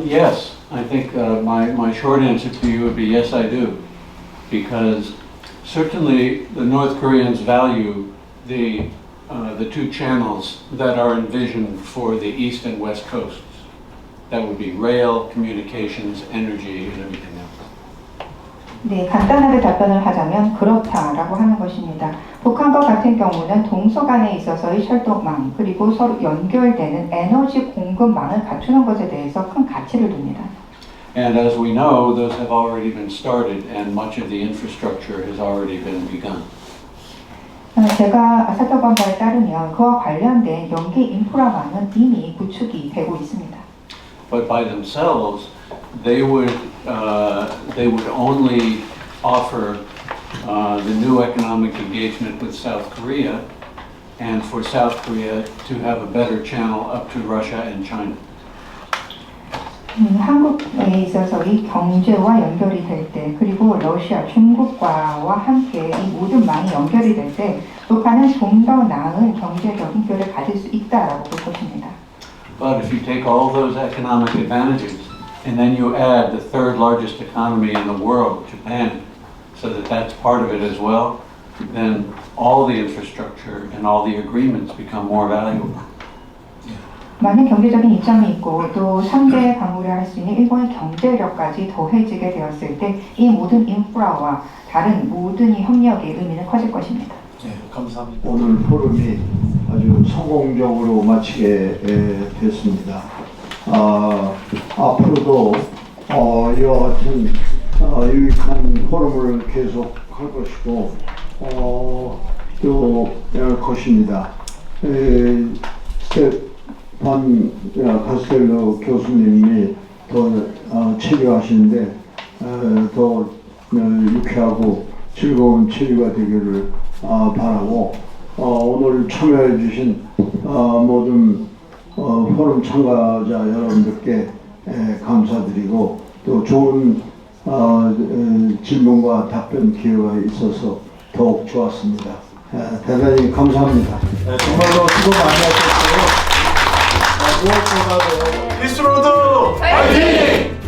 Yes, I think my short answer to you would be yes, I do. Because certainly the North Koreans value the two channels that are envisioned for the east and west coasts. That would be rail, communications, energy, and everything else. 네, 간단하게 답변을 하자면 그렇다라고 하는 것입니다. 북한과 같은 경우는 동서간에 있어서의 철도망 그리고 서로 연결되는 에너지 공급망을 갖추는 것에 대해서 큰 가치를 둡니다. And as we know, those have already been started and much of the infrastructure has already been begun. 제가 살펴본 바에 따르면 그와 관련된 연계 인프라망은 이미 구축이 되고 있습니다. But by themselves, they would only offer the new economic engagement with South Korea, and for South Korea to have a better channel up to Russia and China. 한국에 있어서 이 경제와 연결이 될 때, 그리고 러시아, 중국과와 함께 이 모든 망이 연결이 될 때, 북한은 좀 더 나은 경제적 인격을 가질 수 있다라고 볼 것입니다. But if you take all those economic advantages and then you add the third largest economy in the world, Japan, so that that's part of it as well, then all the infrastructure and all the agreements become more valuable. 많은 경제적인 이점이 있고 또 상대 방어를 할 수 있는 일본의 경제력까지 더해지게 되었을 때 이 모든 인프라와 다른 모든 협력의 의미는 커질 것입니다. 네, 감사합니다. 오늘 포럼이 아주 성공적으로 마치게 됐습니다. 앞으로도 이와 같은 유익한 포럼을 계속할 것이고 또 할 것입니다. 스테판 카스텔로 교수님이 더 체류하시는데 더 유쾌하고 즐거운 체류가 되기를 바라고 오늘 참여해 주신 모든 포럼 참가자 여러분들께 감사드리고 또 좋은 질문과 답변 기회가 있어서 더욱 좋았습니다. 대단히 감사합니다. 정말로 수고 많이 하셨고요. 무엇보다도 피스로드 파이팅!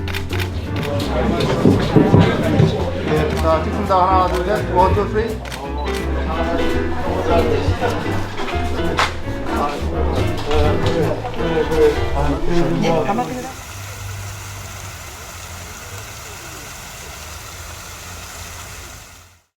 자, 찍습니다. 하나, 둘, 셋. 원, 투, 쓰리. 네,